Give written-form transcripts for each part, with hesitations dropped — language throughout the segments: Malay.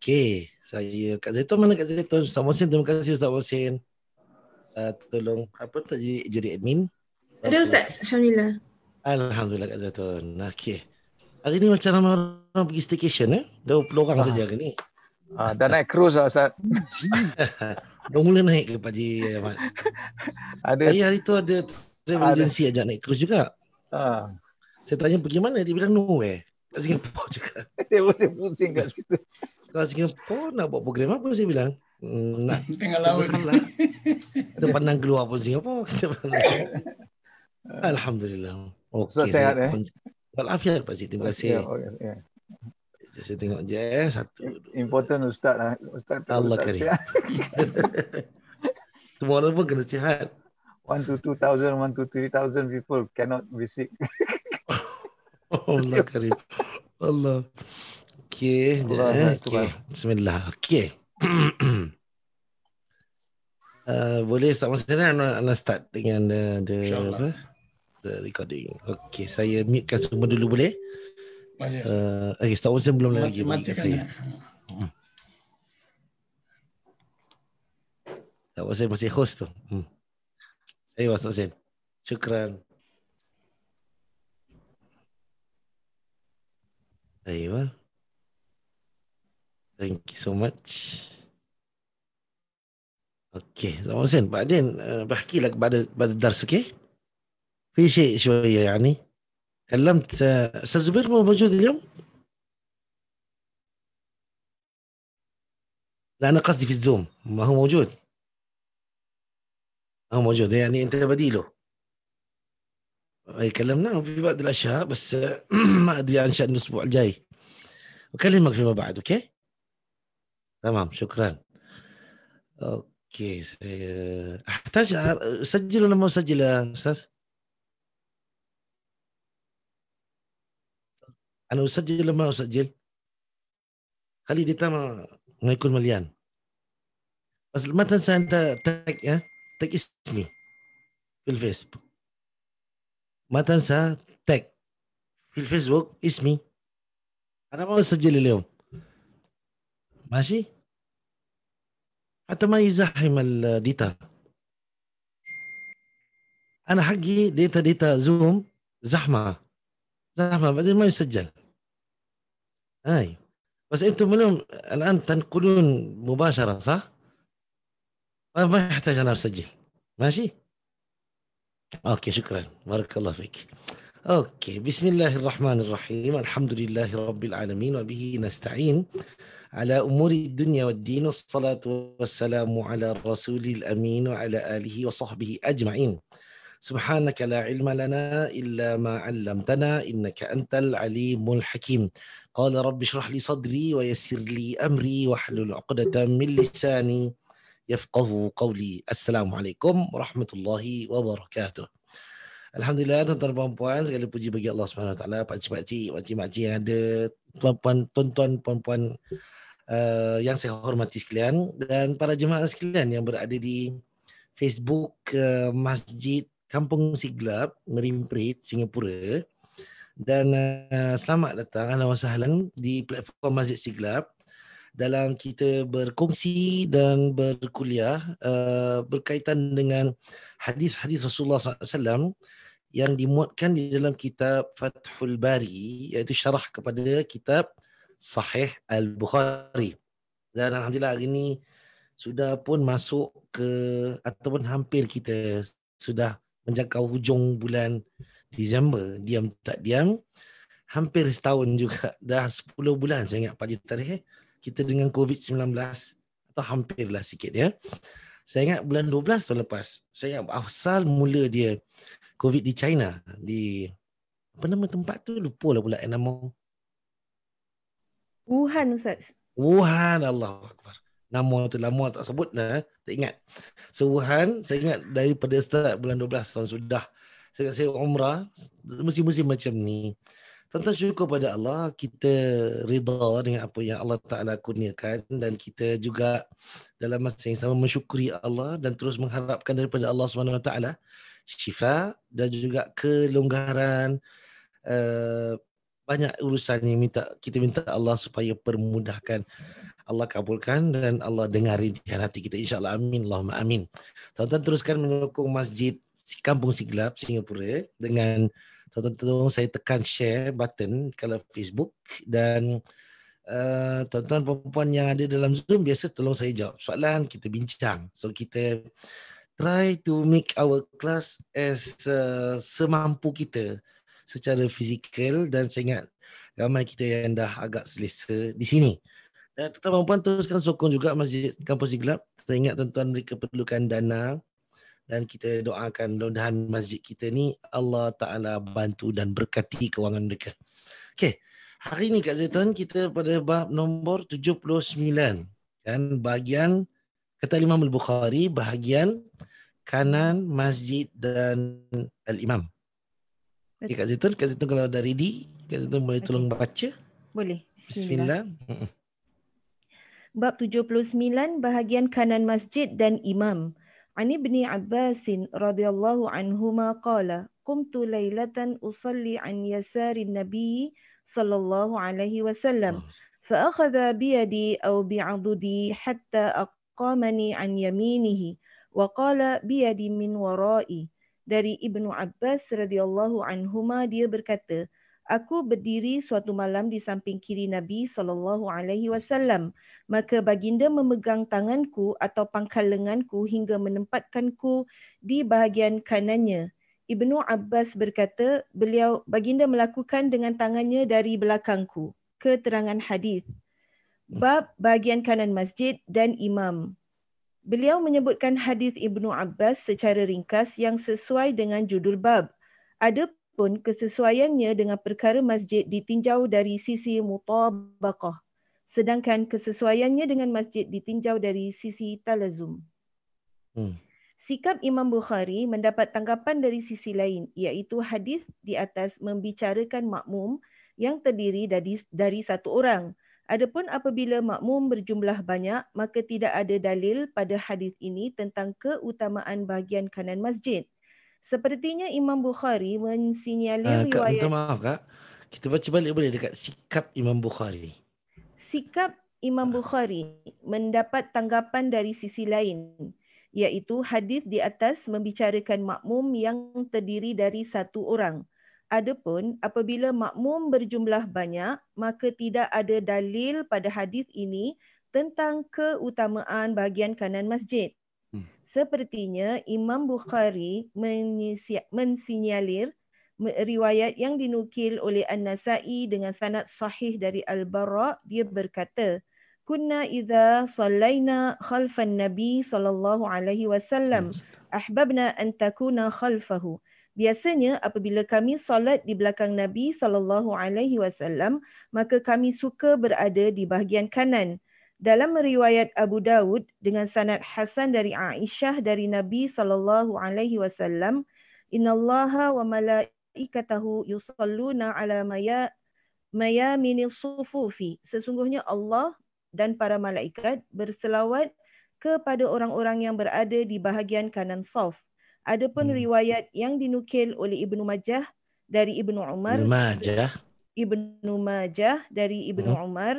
Okey, saya Kak Zaitun, mana Kak Zaitun? Ustaz Mohsin, terima kasih Ustaz Mohsin. Tolong tak jadi admin. Ada Ustaz, Alhamdulillah. Alhamdulillah Kak Zaitun. Okey. Hari ni macam ramai orang pergi staycation 20 orang saja hari ni. Dah naik cruise lah Ustaz. Dah mula naik ke Pak Haji Ahmad? Saya hari tu ada travel agency ajak naik cruise juga. Saya tanya pergi mana, dia bilang nowhere. Kat Singapura juga. Dia pusing-pusing kat situ. Kalau Singapura nak buat program apa, saya bilang? Nak tengah laut. Salah. Kita pandang keluar pun Singapura. Alhamdulillah. Ustaz sihat Walafiat Pak Cik, terima kasih. Saya tengok je satu. Important Ustaz lah. Ustaz Allah karim. Semua orang pun kena sihat. 1 to 2,000, 1 to 3,000 people cannot visit. Allah karim. Allah. Okey, bismillah. Okey. Boleh Ustaz Mohsin nak start dengan the recording. Okey, saya mute-kan semua dulu boleh? Ustaz Mohsin belum lagi bagi saya. Ustaz Mohsin masih host tu. Ustaz Mohsin. Syukran. Thank you so much. اوكي استاذ محسن بعدين بحكي لك بعد الدرس. اوكي في شيء شويه يعني كلمت استاذ زبير موجود اليوم؟ لا انا قصدي في الزوم ما هو موجود. هو موجود يعني انت بديله. اي كلمناه في بعض الاشياء بس ما ادري عن شأن الاسبوع الجاي. اكلمك فيما بعد. اوكي تمام شكرا. اوكي احتاج اسجل ولا ما اسجل يا استاذ؟ انا اسجل ولا ما اسجل؟ خلي ديتا ما يكون مليان بس ما تنسى انت تاج اسمي في الفيسبوك. ما تنسى تاج في الفيسبوك اسمي. انا ما اسجل اليوم ماشي حتى ما يزحم الديتا. انا حقي ديتا زوم زحمه بعدين ما يسجل. بس انتم اليوم الان تنقلون مباشره صح؟ ما يحتاج انا اسجل. ماشي اوكي شكرا بارك الله فيك. اوكي بسم الله الرحمن الرحيم الحمد لله رب العالمين وبه نستعين على أمور الدنيا والدين والصلاة والسلام على الرسول الأمين وعلى آله وصحبه أجمعين. سبحانك لا علم لنا إلا ما علمتنا إنك أنت العليم الحكيم. قال رب اشرح لي صدري ويسر لي أمري واحلل عقدة من لساني يفقه قولي. السلام عليكم ورحمة الله وبركاته. Alhamdulillah tuan-tuan dan puan-puan, segala puji bagi Allah Subhanahu Wa Taala, pakcik-pakcik, makcik-makcik yang ada, tuan-tuan, puan-puan yang saya hormati sekalian dan para jemaah sekalian yang berada di Facebook Masjid Kampung Siglap, Merimprit, Singapura. Dan selamat datang, ahlan wa sahlan di platform Masjid Siglap dalam kita berkongsi dan berkuliah berkaitan dengan hadis-hadis Rasulullah SAW yang dimuatkan di dalam kitab Fathul Bari, iaitu syarah kepada kitab Sahih Al-Bukhari. Dan alhamdulillah hari ini sudah pun masuk ke ataupun hampir kita sudah menjangkau hujung bulan Disember. Diam tak diam hampir setahun juga, dah 10 bulan saya ingat Pak Haji tarikh kita dengan COVID-19 atau hampirlah sikit ya. Saya ingat bulan 12 tahun lepas. Saya ingat asal mula dia COVID di China, di apa nama tempat tu, lupa lah pula nama. Wuhan Ustaz. Wuhan, Allahu Akbar. Nama tu lama tak sebut dah, tak ingat. So Wuhan, saya ingat daripada start bulan 12 tahun sudah. Saya umrah, musim-musim macam ni. Tentang syukur pada Allah, kita rida dengan apa yang Allah Ta'ala kurniakan dan kita juga dalam masa yang sama mensyukuri Allah dan terus mengharapkan daripada Allah SWT syifa dan juga kelonggaran. Banyak urusan yang kita minta Allah supaya permudahkan. Allah kabulkan dan Allah dengar rintihan hati kita, insya-Allah. Amin, Allahumma amin. Tuan-tuan teruskan menyokong Masjid Kampung Siglap Singapura dengan tuan-tuan tolong saya tekan share button kalau Facebook, dan tuan-tuan perempuan yang ada dalam Zoom biasa tolong saya jawab soalan, kita bincang. So kita try to make our class as semampu kita secara fizikal, dan saya ingat ramai kita yang dah agak selesa di sini. Dan tuan-tuan perempuan teruskan sokong juga Masjid Kampung Siglap. Saya ingat tuan-tuan mereka perlukan dana, dan kita doakan mudah-mudahan masjid kita ni Allah Ta'ala bantu dan berkati kewangan mereka. Okey, hari ni Kak Zaitun kita pada bab nombor 79. Kan, bahagian kata Imam Al-Bukhari, bahagian kanan masjid dan Al-Imam. Okay, Kak Zaitun kalau dah ready, Kak Zaitun boleh tolong baca? Boleh. Bismillah. Bab 79, bahagian kanan masjid dan imam. An Ibni Abbasin radhiyallahu anhuma qala qumtu laylatan usalli an yasarin nabi sallallahu alaihi wasallam fa akhadha bi yadi aw bi 'adudi hatta aqamani an yaminihi wa qala bi yadi min wara'i. Dari Ibnu Abbas radhiyallahu anhuma, dia berkata, aku berdiri suatu malam di samping kiri Nabi SAW. Maka baginda memegang tanganku atau pangkal lenganku hingga menempatkanku di bahagian kanannya. Ibnu Abbas berkata, baginda melakukan dengan tangannya dari belakangku. Keterangan hadis. Bab bahagian kanan masjid dan imam. Beliau menyebutkan hadis Ibnu Abbas secara ringkas yang sesuai dengan judul bab. Adapun kesesuaiannya dengan perkara masjid ditinjau dari sisi mutabaqah, sedangkan kesesuaiannya dengan masjid ditinjau dari sisi talazum. Sikap Imam Bukhari mendapat tanggapan dari sisi lain, iaitu hadis di atas membicarakan makmum yang terdiri dari satu orang. Adapun apabila makmum berjumlah banyak, maka tidak ada dalil pada hadis ini tentang keutamaan bahagian kanan masjid. Sepertinya Imam Bukhari mensinyalir riwayat... Minta maaf Kak, kita baca balik boleh dekat sikap Imam Bukhari. Sikap Imam Bukhari mendapat tanggapan dari sisi lain, iaitu hadis di atas membicarakan makmum yang terdiri dari satu orang. Adapun apabila makmum berjumlah banyak, maka tidak ada dalil pada hadis ini tentang keutamaan bahagian kanan masjid. Sepertinya Imam Bukhari mensinyalir riwayat yang dinukil oleh An-Nasa'i dengan sanad sahih dari Al-Bara'. Dia berkata, kunna idza sallaina khalfan nabi sallallahu alaihi wasallam ahbabna an takuna khalfahu. Biasanya apabila kami solat di belakang Nabi sallallahu alaihi wasallam, maka kami suka berada di bahagian kanan. Dalam riwayat Abu Dawud dengan sanad hasan dari Aisyah dari Nabi sallallahu alaihi wasallam, innallaha wa malaikatahu yusalluna ala mayaminil sufufi. Sesungguhnya Allah dan para malaikat berselawat kepada orang-orang yang berada di bahagian kanan saf. Adapun riwayat yang dinukil oleh Ibnu Majah dari Ibnu Umar, dari Ibnu Umar,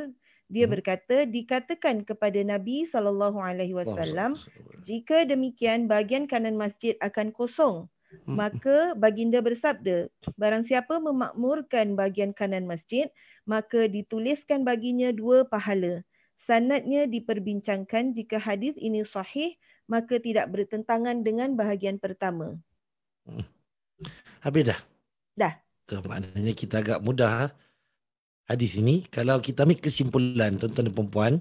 dia berkata, dikatakan kepada Nabi SAW, jika demikian bahagian kanan masjid akan kosong. Maka baginda bersabda, barang siapa memakmurkan bahagian kanan masjid, maka dituliskan baginya 2 pahala. Sanadnya diperbincangkan, jika hadis ini sahih, maka tidak bertentangan dengan bahagian pertama. Habis dah? Dah. So, maknanya kita agak mudah hadis ini. Kalau kita ambil kesimpulan, tuan-tuan dan perempuan,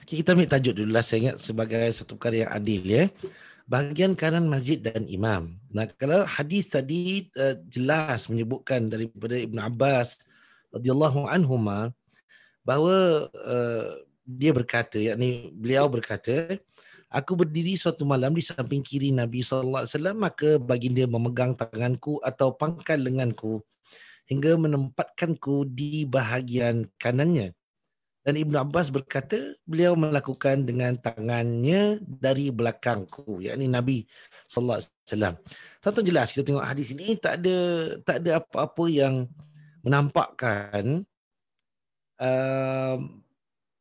kita ambil tajuk dulu lah, saya ingat sebagai satu perkara yang adil ya. Bahagian kanan masjid dan imam. Nah, kalau hadis tadi jelas menyebutkan daripada Ibn Abbas radhiyallahu anhuma bahawa dia berkata, yakni beliau berkata, aku berdiri suatu malam di samping kiri Nabi sallallahu alaihi wasallam, maka baginda memegang tanganku atau pangkal lenganku hingga menempatkanku di bahagian kanannya. Dan Ibnu Abbas berkata, beliau melakukan dengan tangannya dari belakangku, yakni Nabi sallallahu alaihi wasallam. Tuan-tuan jelas kita tengok hadis ini, tak ada apa-apa yang menampakkan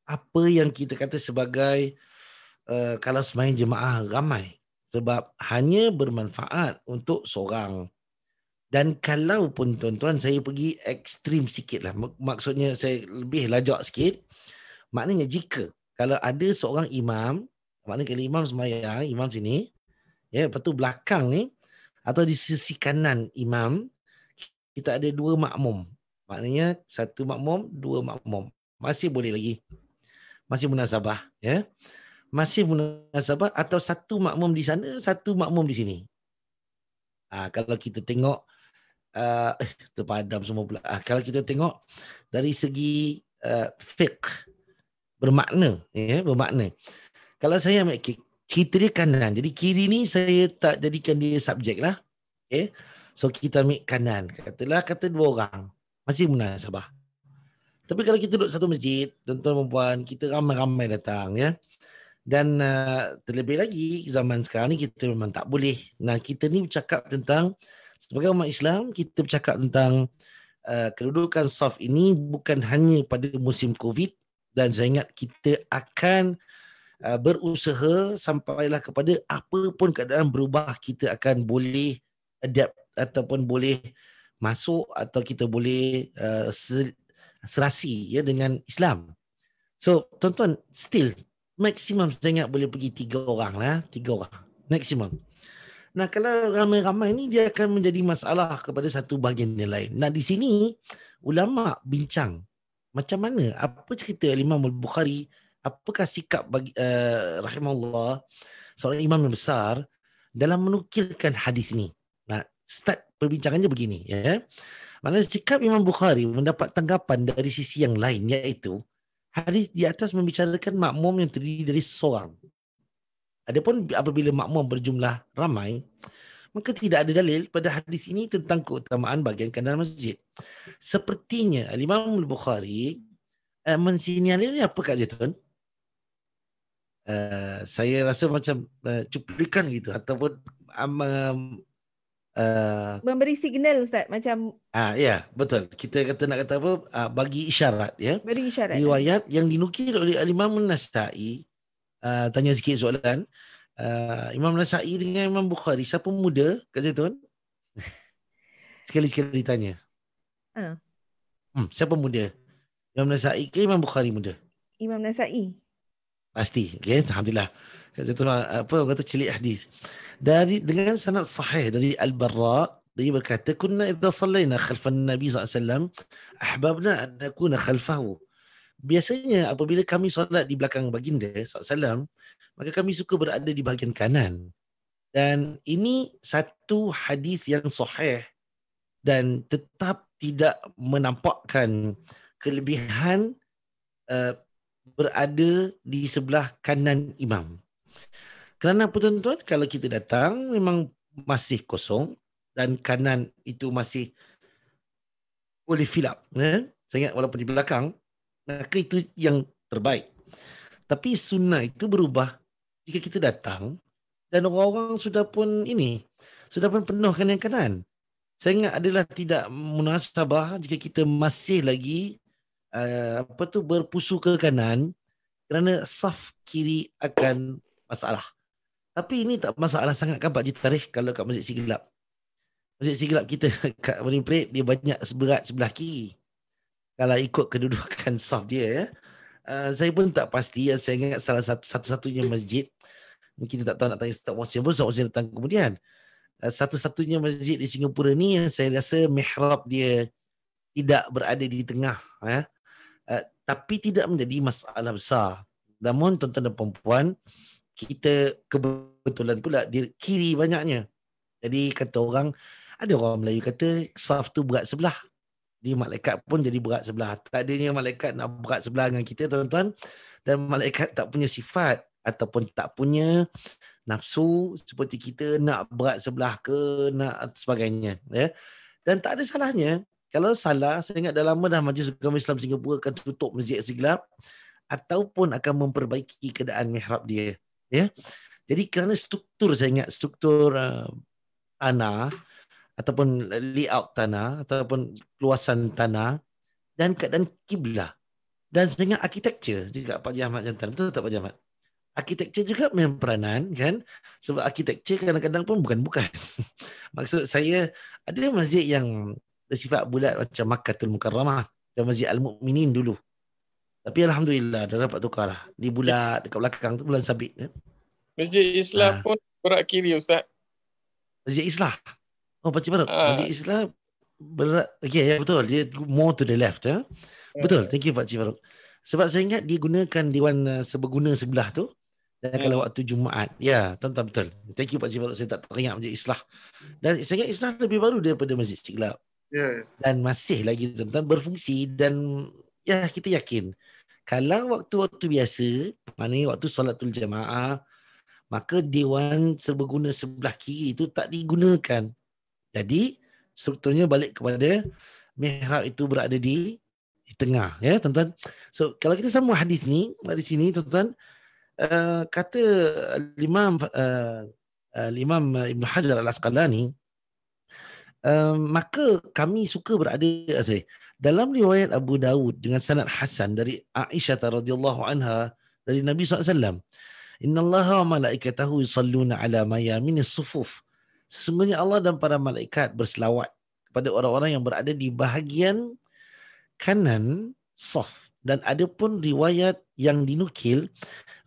apa yang kita kata sebagai kalau sembahyang jemaah ramai, sebab hanya bermanfaat untuk seorang. Dan kalau pun tuan-tuan saya pergi ekstrim sikit lah, maksudnya saya lebih lajak sikit, maknanya jika kalau ada seorang imam, maknanya kalau imam sembahyang, imam sini, ya, lepas tu belakang ni atau di sisi kanan imam kita ada dua makmum. Maknanya satu makmum, dua makmum. Masih boleh lagi. Masih munasabah, ya. Masih munasabah atau satu makmum di sana, satu makmum di sini. Kalau kita tengok terpadam semua pula. Kalau kita tengok dari segi fiqh bermakna, ya, bermakna. Kalau saya ambil kita dia kanan, jadi kiri ni saya tak jadikan dia subjek lah. Okay. So kita ambil kanan. Kata dua orang. Masih munasabah. Tapi kalau kita duduk satu masjid, tuan-tuan perempuan, kita ramai-ramai datang, ya. Dan terlebih lagi zaman sekarang ni kita memang tak boleh. Nah, kita ni bercakap tentang sebagai umat Islam, kita bercakap tentang kedudukan saf ini bukan hanya pada musim COVID, dan saya ingat kita akan berusaha sampailah kepada apa pun keadaan berubah, kita akan boleh adapt ataupun boleh masuk atau kita boleh serasi, ya, dengan Islam. So tuan-tuan, still maksimum saya ingat boleh pergi 3 orang lah, 3 orang maksimum. Nah, kalau ramai-ramai ni dia akan menjadi masalah kepada satu bahagian yang lain. Nah, di sini ulama bincang macam mana, apa cerita Imam Al-Bukhari, apakah sikap bagi rahimahullah, seorang imam yang besar dalam menukilkan hadis ini. Nah, start perbincangannya begini, ya. Maknanya sikap Imam Bukhari mendapat tanggapan dari sisi yang lain, iaitu hadis di atas membicarakan makmum yang terdiri dari seorang. Adapun apabila makmum berjumlah ramai, maka tidak ada dalil pada hadis ini tentang keutamaan bahagian kanan masjid. Sepertinya Imam Al-Bukhari mensinyalir apa Kak Zaitun? Saya rasa macam cuplikan gitu ataupun memberi signal, Ustaz, macam ya, betul. Kita nak kata apa, bagi isyarat, ya. beri isyarat. Riwayat yang dinukil oleh Imam An-Nasa'i. Tanya sikit soalan. Imam Nasa'i dengan Imam Bukhari, siapa muda Kak Zaitun? Sekali-sekali tanya. Siapa muda? Imam Nasa'i ke Imam Bukhari muda? Imam Nasa'i. Pasti. Okay, alhamdulillah. Kak Zaitun kata celik hadis. Dengan sanad sahih dari Al-Barra, dia berkata, kunna idza sallayna khalfan Nabi SAW ahbabna an nakuna khalfahu. Biasanya apabila kami solat di belakang baginda SAW, maka kami suka berada di bahagian kanan. Dan ini satu hadis yang sahih dan tetap tidak menampakkan kelebihan berada di sebelah kanan imam. Kerana apa tuan-tuan? Kalau kita datang memang masih kosong dan kanan itu masih boleh fill up. Saya ingat walaupun di belakang, maka itu yang terbaik. Tapi sunnah itu berubah jika kita datang dan orang-orang sudah pun penuhkan yang kanan. Saya ingat adalah tidak munasabah jika kita masih lagi berpusu ke kanan, kerana saf kiri akan masalah. Tapi ini tak masalah sangat kan Pak Haji Tarikh kalau kat Masjid Siglap. Masjid Siglap kita kat Marine Parade dia banyak berat sebelah kiri. Kalau ikut kedudukan saf dia, ya. Saya pun tak pasti. Saya ingat salah satu-satunya masjid, kita tak tahu nak tanya Ustaz Mohsin pun, Ustaz Mohsin datang kemudian. Satu-satunya masjid di Singapura ni yang saya rasa mihrab dia tidak berada di tengah, ya. Tapi tidak menjadi masalah besar. Namun tuan-tuan dan puan-puan, kita kebetulan pula di kiri banyaknya. Jadi kata orang, ada orang Melayu kata saf tu berat sebelah. Di malaikat pun jadi berat sebelah. Tak adanya malaikat nak berat sebelah dengan kita, tuan-tuan. Dan malaikat tak punya sifat ataupun tak punya nafsu seperti kita nak berat sebelah ke, nak sebagainya. Ya. Dan tak ada salahnya. Kalau salah, saya ingat dah lama dah Majlis Agama Islam Singapura akan tutup Masjid Siglap ataupun akan memperbaiki keadaan mihrab dia. Ya. Jadi kerana struktur, saya ingat struktur tanah ataupun layout tanah ataupun luasan tanah dan keadaan kiblah. Dan dengan architecture juga Pak Haji Ahmad Jantan. Betul tak Pak Haji Ahmad? Architecture juga main peranan kan. Sebab architecture kadang-kadang pun bukan-bukan. Maksud saya ada masjid yang bersifat bulat macam Makkahul Mukarramah. Macam Masjid Al-Mu'minin dulu. Tapi Alhamdulillah dah dapat tukar lah. Di bulat dekat belakang tu bulan sabit. Masjid Islam pun berat kiri Ustaz. Masjid Islah. Oh Pakcik Baruk. Masjid Islah berat. Okay, ya betul. Dia more to the left. Betul. Thank you Pakcik Baruk. Sebab saya ingat dia gunakan Dewan Seberguna sebelah tu. Dan kalau waktu Jumaat. Ya, tuan-tuan betul. Thank you Pakcik Baruk. Saya tak teringat Masjid Islah. Dan saya ingat Islah lebih baru daripada Masjid Istiqlal. Yes. Dan masih lagi tuan-tuan berfungsi. Dan ya kita yakin. Kalau waktu-waktu biasa, maknanya waktu solatul jamaah, maka Dewan Seberguna sebelah kiri itu tak digunakan. Jadi sebetulnya balik kepada mihrab itu berada di tengah, ya tuan-tuan. So kalau kita sambung hadis ni di sini tuan-tuan, kata Imam Ibn Hajar Al-Asqalani, maka kami suka berada dalam riwayat Abu Dawud dengan sanad hasan dari Aisyah radhiyallahu anha dari Nabi SAW. Innallaha wa malaikatahu yusalluna ala mayaminis sufuf. Sesungguhnya Allah dan para malaikat berselawat kepada orang-orang yang berada di bahagian kanan saf. Dan ada pun riwayat yang dinukil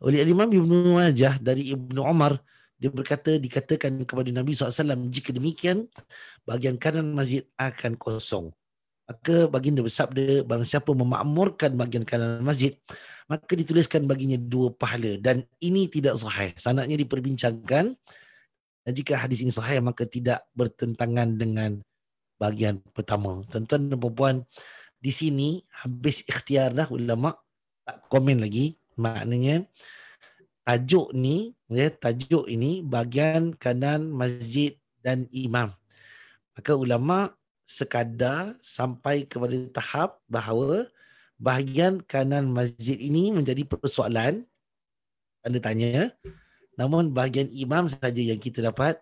oleh Imam Ibnu Majah dari Ibnu Umar, dia berkata, dikatakan kepada Nabi SAW, jika demikian bahagian kanan masjid akan kosong. Maka baginda bersabda, barang siapa memakmurkan bahagian kanan masjid, maka dituliskan baginya 2 pahala. Dan ini tidak sahih. Sanadnya diperbincangkan. Dan jika hadis ini sahih, maka tidak bertentangan dengan bahagian pertama. Tuan-tuan dan puan-puan, di sini habis ikhtiar dah ulama, tak komen lagi. Maknanya tajuk ni, tajuk ini bahagian kanan masjid dan imam. Maka ulama sekadar sampai kepada tahap bahawa bahagian kanan masjid ini menjadi persoalan, tanda tanya. Namun bahagian imam saja yang kita dapat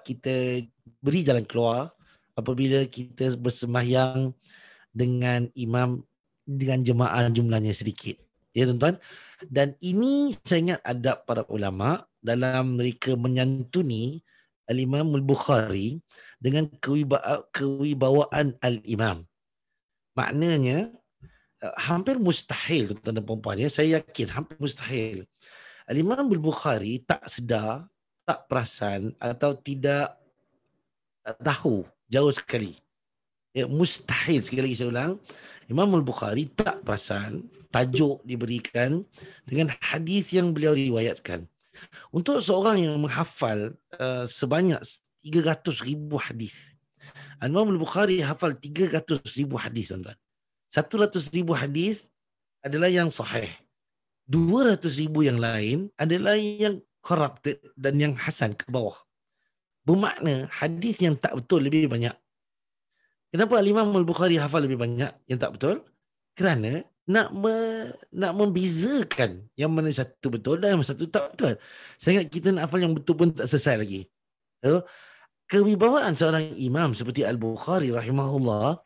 kita beri jalan keluar apabila kita bersembahyang dengan imam dengan jemaah jumlahnya sedikit. Ya tuan-tuan. Dan ini saya ingat adab para ulama dalam mereka menyantuni Al-Imam Al-Bukhari dengan kewibawaan Al-Imam. Maknanya hampir mustahil tuan-tuan dan puan-puan, ya, saya yakin hampir mustahil Al-Imam Al-Bukhari tak sedar, tak perasan atau tidak tahu jauh sekali. Ya, mustahil, sekali lagi saya ulang, Imam Al-Bukhari tak perasan tajuk diberikan dengan hadis yang beliau riwayatkan. Untuk seorang yang menghafal sebanyak 300,000 hadis, Imam Al-Bukhari hafal 300,000 hadis, tuan-tuan. 100,000 hadis adalah yang sahih. 200,000 yang lain adalah yang corrupted dan yang hasan ke bawah. Bermakna hadis yang tak betul lebih banyak. Kenapa Imam Al-Bukhari hafal lebih banyak yang tak betul? Kerana nak membezakan yang mana satu betul dan yang satu tak betul. Saya ingat kita nak hafal yang betul pun tak selesai lagi. So, kewibawaan seorang imam seperti Al-Bukhari rahimahullah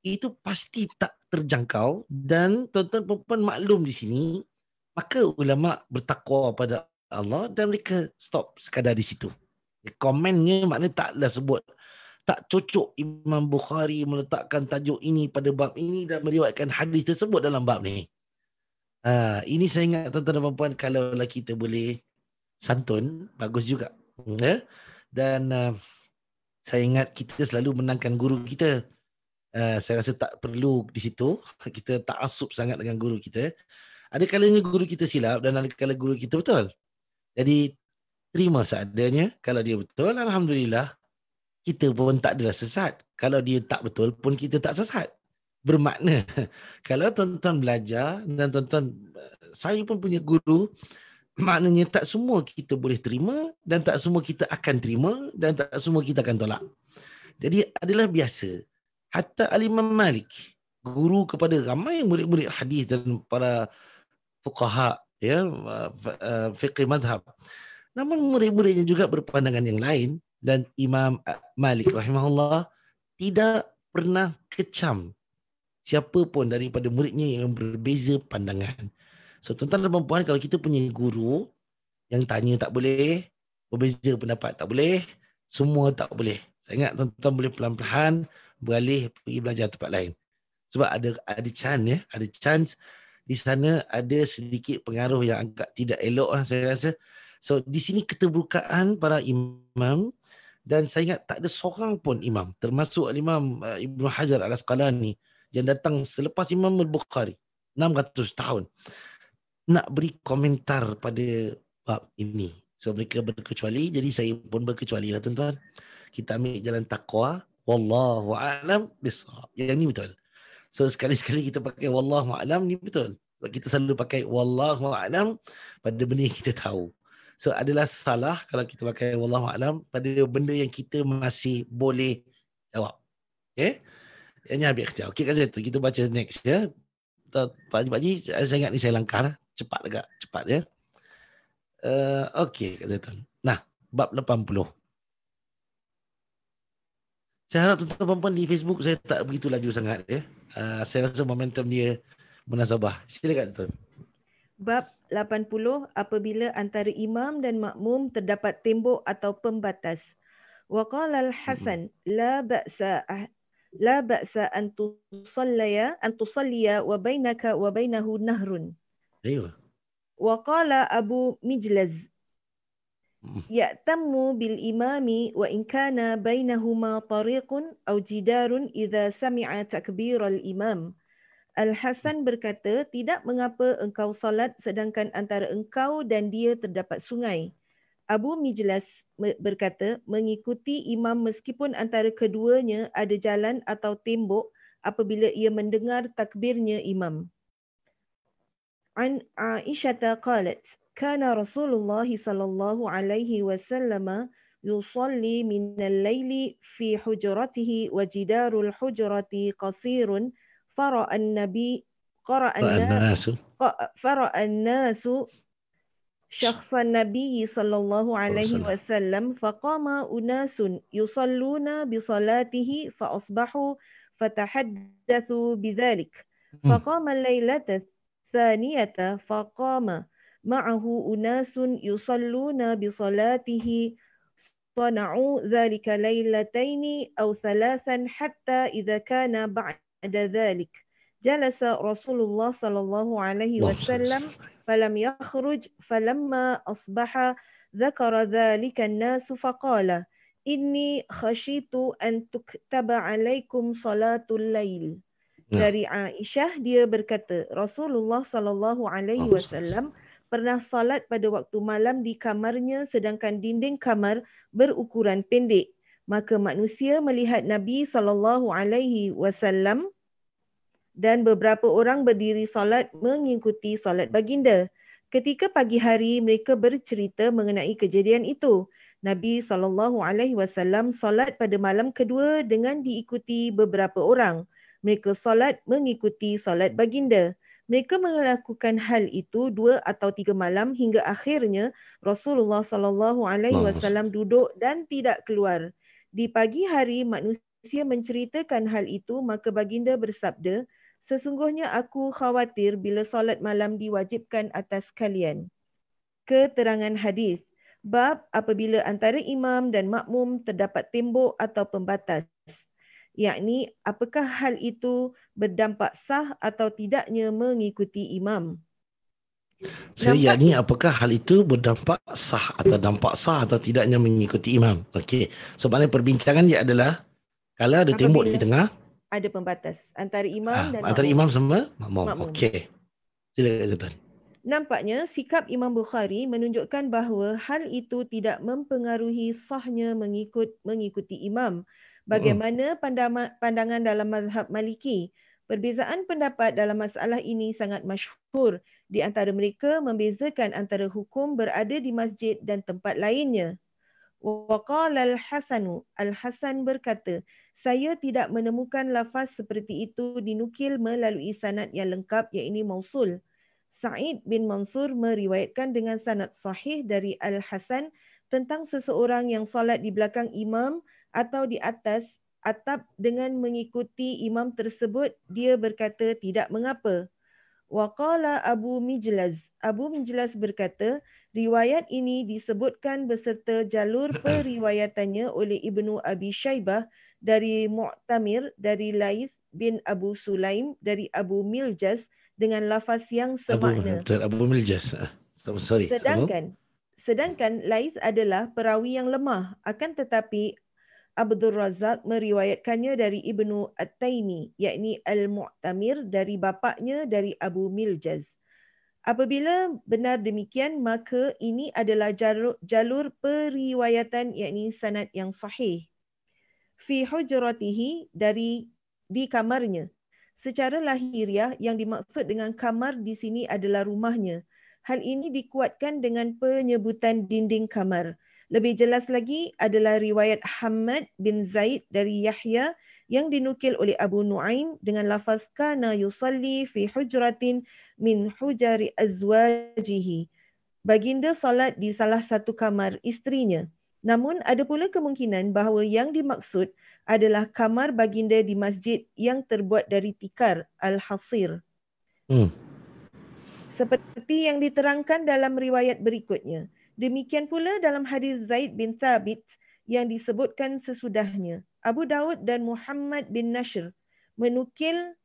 itu pasti tak terjangkau, dan tuan-tuan perempuan maklum di sini, maka ulama bertakwa pada Allah dan mereka stop sekadar di situ. Komennya maknanya taklah sebut, tak cocok Imam Bukhari meletakkan tajuk ini pada bab ini dan meriwayatkan hadis tersebut dalam bab ni. Ini saya ingat tuan-tuan dan puan-puan, kalau kita boleh santun, bagus juga. Dan saya ingat kita selalu menangkan guru kita. Saya rasa tak perlu di situ kita tak asup sangat dengan guru kita. Ada kalanya guru kita silap dan ada kalanya guru kita betul. Jadi terima seadanya. Kalau dia betul, alhamdulillah, kita pun tak adalah sesat. Kalau dia tak betul pun kita tak sesat. Bermakna kalau tuan-tuan belajar dan tuan-tuan, saya pun punya guru, maknanya tak semua kita boleh terima dan tak semua kita akan terima dan tak semua kita akan tolak. Jadi adalah biasa. Hatta Al-Imam Malik, guru kepada ramai murid-murid hadis dan para fuqaha, ya, fiqh madhab. Namun murid-muridnya juga berpandangan yang lain, dan Imam Malik rahimahullah tidak pernah kecam siapa pun daripada muridnya yang berbeza pandangan. So tuan-tuan dan puan-puan, kalau kita punya guru yang tanya tak boleh, berbeza pendapat tak boleh, semua tak boleh. Saya ingat tuan-tuan boleh pelan-pelan beralih pergi belajar tempat lain. Sebab ada chance ya, ada chance di sana ada sedikit pengaruh yang agak tidak elok lah saya rasa. So di sini keterbukaan para imam, dan saya ingat tak ada seorang pun imam termasuk Imam Ibnu Hajar Al-Asqalani yang datang selepas Imam Al-Bukhari 600 tahun nak beri komentar pada bab ini. So mereka berkecuali, jadi saya pun berkecuali lah tuan-tuan. Kita ambil jalan taqwa, wallahu a'lam bissawab. Yang ni betul. So sekali-sekali kita pakai wallahu a'lam ni betul. Sebab kita selalu pakai wallahu a'lam pada benda yang kita tahu. So adalah salah kalau kita pakai wallahu a'lam pada benda yang kita masih boleh jawab. Okay? Yang ni habis kerja. Okay, kat situ kita baca next ya. Pak Haji, saya ingat ni saya langkah lah. Cepat agak, cepat ya. Okey, Kak Zaitan. Nah, bab 80. Saya harap tuan-tuan perempuan di Facebook saya tak begitu laju sangat ya. Saya rasa momentum dia munasabah. Silakan tuan. Bab 80, apabila antara imam dan makmum terdapat tembok atau pembatas. Wa qala al-Hasan la ba'sa an tusalliya wa bainaka wa bainahu nahrun. Ayuh. Wa qala Abu Mijlaz ya'tammu bil imami wa in kana bainahuma tariqun aw jidarun idza sami'a takbir al imam. Al-Hasan berkata, tidak mengapa engkau salat sedangkan antara engkau dan dia terdapat sungai. Abu Mijlas berkata, mengikuti imam meskipun antara keduanya ada jalan atau tembok apabila ia mendengar takbirnya imam. An Aisyah qalat, kana Rasulullah sallallahu alaihi wasallam yusalli min al-laili fi hujratihi wa jidarul hujrati qasirun فرأى الناس شخص النبي صلى الله عليه وسلم فقام أناس يصلون بصلاته فأصبحوا فتحدثوا بذلك فقام الليلة الثانية فقام معه أناس يصلون بصلاته صنعوا ذلك ليلتين أو ثلاثا حتى إذا كان بعد ذلك جلس رسول الله صلى الله عليه وسلم فلم يخرج فلما أصبح ذكر ذلك الناس فقال إني خشيت أن تكتب عليكم صلاة الليل. Dari Aisyah dia berkata Rasulullah sallallahu alaihi wasallam pernah salat pada waktu malam di kamarnya sedangkan dinding kamar berukuran pendek. Maka manusia melihat Nabi SAW dan beberapa orang berdiri solat mengikuti solat baginda. Ketika pagi hari mereka bercerita mengenai kejadian itu. Nabi SAW solat pada malam kedua dengan diikuti beberapa orang. Mereka solat mengikuti solat baginda. Mereka melakukan hal itu 2 atau 3 malam hingga akhirnya Rasulullah SAW duduk dan tidak keluar. Di pagi hari manusia menceritakan hal itu, maka baginda bersabda, sesungguhnya aku khawatir bila solat malam diwajibkan atas kalian. Keterangan hadis. Bab apabila antara imam dan makmum terdapat tembok atau pembatas. Yakni apakah hal itu berdampak sah atau tidaknya mengikuti imam. Yakni apakah hal itu berdampak sah atau dampak sah atau tidaknya mengikuti imam. Okey. So maknanya perbincangan dia adalah kalau ada tembok di tengah, ada pembatas antara imam dan antara imam sama makmum. Okey. Silakan tuan. Nampaknya sikap Imam Bukhari menunjukkan bahawa hal itu tidak mempengaruhi sahnya mengikuti imam. Bagaimana pandangan dalam mazhab Maliki? Perbezaan pendapat dalam masalah ini sangat masyhur. Di antara mereka membezakan antara hukum berada di masjid dan tempat lainnya. Wa qala al-Hasan, Al-Hasan berkata, saya tidak menemukan lafaz seperti itu dinukil melalui sanad yang lengkap iaitu mausul. Sa'id bin Mansur meriwayatkan dengan sanad sahih dari Al-Hasan tentang seseorang yang solat di belakang imam atau di atas atap dengan mengikuti imam tersebut, dia berkata tidak mengapa. Waqala Abu Mijlaz. Abu Mijlaz berkata, riwayat ini disebutkan beserta jalur periwayatannya oleh Ibnu Abi Syaibah dari Mu'tamir, dari Lais bin Abu Sulaim, dari Abu Miljaz dengan lafaz yang semakna. Abu Miljaz. Sorry. Sedangkan Lais adalah perawi yang lemah, akan tetapi Abdul Razak meriwayatkannya dari Ibnu At-Taimi, yakni Al-Mu'tamir, dari bapaknya dari Abu Miljaz. Apabila benar demikian, maka ini adalah jalur periwayatan, yakni sanad yang sahih. Fi hujratihi, di kamarnya. Secara lahiriah, yang dimaksud dengan kamar di sini adalah rumahnya. Hal ini dikuatkan dengan penyebutan dinding kamar. Lebih jelas lagi adalah riwayat Hammad bin Zaid dari Yahya yang dinukil oleh Abu Nuaim dengan lafaz kana yusalli fi hujratin min hujari azwajihi. Baginda salat di salah satu kamar isterinya. Namun ada pula kemungkinan bahawa yang dimaksud adalah kamar baginda di masjid yang terbuat dari tikar al-hasir. Seperti yang diterangkan dalam riwayat berikutnya. Demikian pula dalam hadis Zaid bin Thabit yang disebutkan sesudahnya. Abu Daud dan Muhammad bin Nashr menukil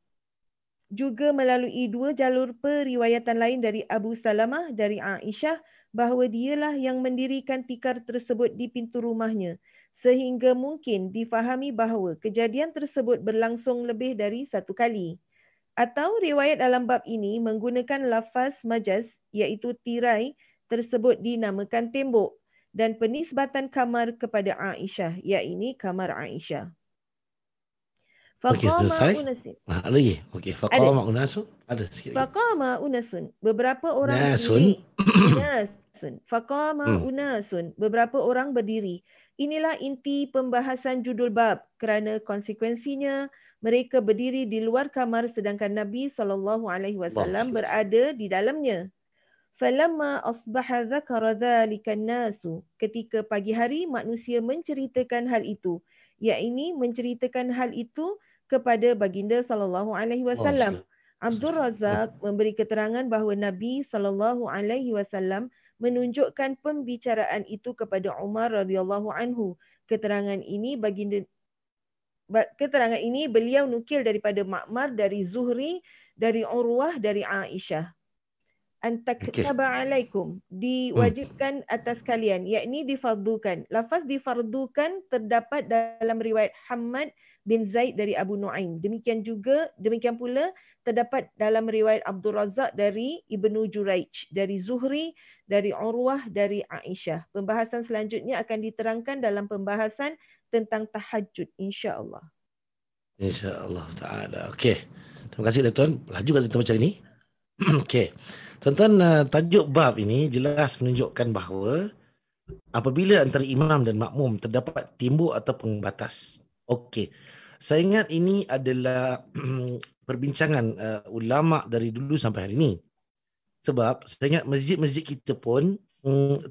juga melalui dua jalur periwayatan lain dari Abu Salamah dari Aisyah bahawa dialah yang mendirikan tikar tersebut di pintu rumahnya, sehingga mungkin difahami bahawa kejadian tersebut berlangsung lebih dari satu kali. Atau riwayat dalam bab ini menggunakan lafaz majaz, iaitu tirai tersebut dinamakan tembok, dan penisbatan kamar kepada Aisyah, iaitu kamar Aisyah. Okey, selesai. Lagi. Okey, faqama unasun. Ada sikit lagi. Faqama unasun. Beberapa orang Nasun. berdiri. Unasun. Faqama unasun. Beberapa orang berdiri. Inilah inti pembahasan judul bab kerana konsekuensinya mereka berdiri di luar kamar sedangkan Nabi SAW berada di dalamnya. Falamma asbaha dzakara dzalika an-nasu. Ketika pagi hari manusia menceritakan hal itu, yakni menceritakan hal itu kepada baginda SAW. Abdul Razak memberi keterangan bahawa Nabi SAW menunjukkan pembicaraan itu kepada Umar radhiyallahu anhu. Keterangan ini beliau nukil daripada Ma'mar, dari Zuhri, dari Urwah, dari Aisyah. Antaktaba alaikum, diwajibkan atas kalian, yakni difardukan. Lafaz difardukan terdapat dalam riwayat Hammad bin Zaid dari Abu Nuaim. Demikian pula terdapat dalam riwayat Abdul Razak dari Ibnu Juraij, dari Zuhri, dari Urwah, dari Aisyah. Pembahasan selanjutnya akan diterangkan dalam pembahasan tentang tahajud, insya-Allah. Insya-Allah taala. Okey. Terima kasih tuan. Laju kat kita macam ini. Okey. Tuan-tuan, tajuk bab ini jelas menunjukkan bahawa apabila antara imam dan makmum terdapat timbuk atau pembatas. Okey. Saya ingat ini adalah perbincangan ulama dari dulu sampai hari ini. Sebab saya ingat masjid-masjid kita pun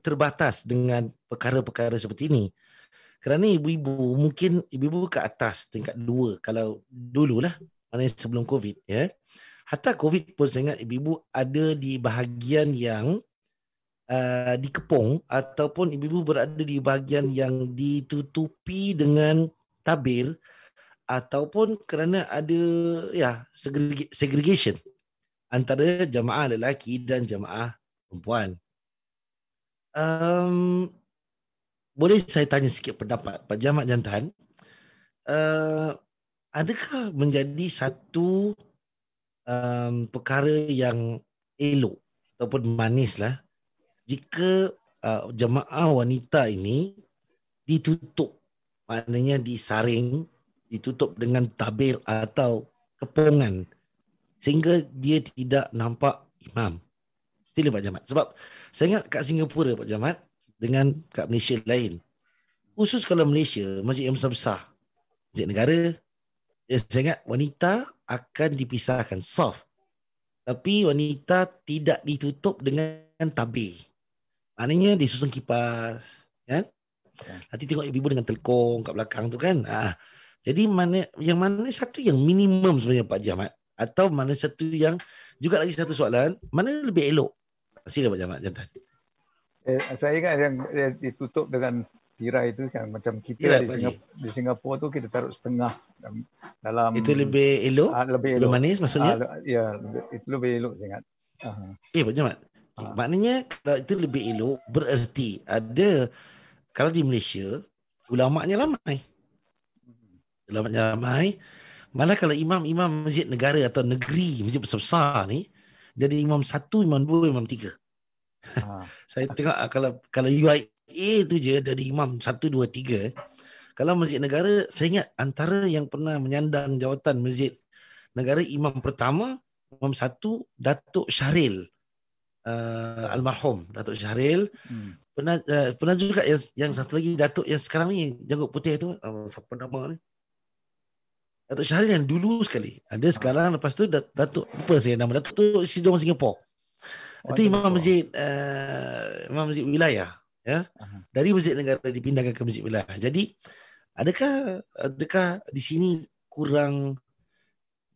terbatas dengan perkara-perkara seperti ini. Kerana ibu-ibu, mungkin ibu-ibu ke atas tingkat 2 kalau dululah, maknanya sebelum COVID, ya. Hatta COVID pun saya ingat ibu-ibu ada di bahagian yang dikepung ataupun ibu-ibu berada di bahagian yang ditutupi dengan tabir ataupun kerana ada segregation antara jamaah lelaki dan jamaah perempuan. Boleh saya tanya sikit pendapat Pak Jamat Jantan, adakah menjadi satu perkara yang elok ataupun manislah jika jemaah wanita ini ditutup, maknanya disaring, ditutup dengan tabir atau kepungan sehingga dia tidak nampak imam. Sila Pak Jamat. Sebab saya ingat kat Singapura Pak Jamat dengan kat Malaysia lain. Khusus kalau Malaysia, masjid yang besar-besar, masjid negara, saya ingat wanita akan dipisahkan soft. Tapi wanita tidak ditutup dengan tabir. Maknanya disusun kipas, kan? Nanti tengok ibu-ibu dengan telkong kat belakang tu kan. Jadi mana satu yang minimum sebenarnya Pak Jamat, atau mana satu yang juga lagi satu soalan, mana lebih elok? Sila Pak Jamat jantan. Saya ingat yang ditutup dengan tirai itu kan, macam Ya, kita di Singapura tu kita taruh setengah dalam. Itu lebih elok, lebih lebih elok. manis maksudnya. Ya, itu lebih elok saya ingat. Pak Jamat, maknanya kalau itu lebih elok bererti ada, kalau di Malaysia ulama'nya ramai. Ulama'nya ramai. Malah kalau imam-imam masjid negara atau negeri, masjid besar-besar ni, dia ada imam 1, imam 2, imam 3. Saya tengok kalau UIA tu je dari imam 1, 2, 3. Kalau masjid negara, saya ingat antara yang pernah menyandang jawatan masjid negara, imam pertama, imam 1, Datuk Syahril, almarhum Datuk Syahril. Pernah juga yang satu lagi Datuk yang sekarang ni janggut putih tu, siapa nama ni? Datuk Syahril yang dulu sekali. Ada sekarang, lepas tu Datuk, apa saya nama, Datuk Sidong Singapura. Itu imam masjid imam masjid wilayah, ya. Dari masjid negara dipindahkan ke masjid wilayah. Jadi adakah di sini kurang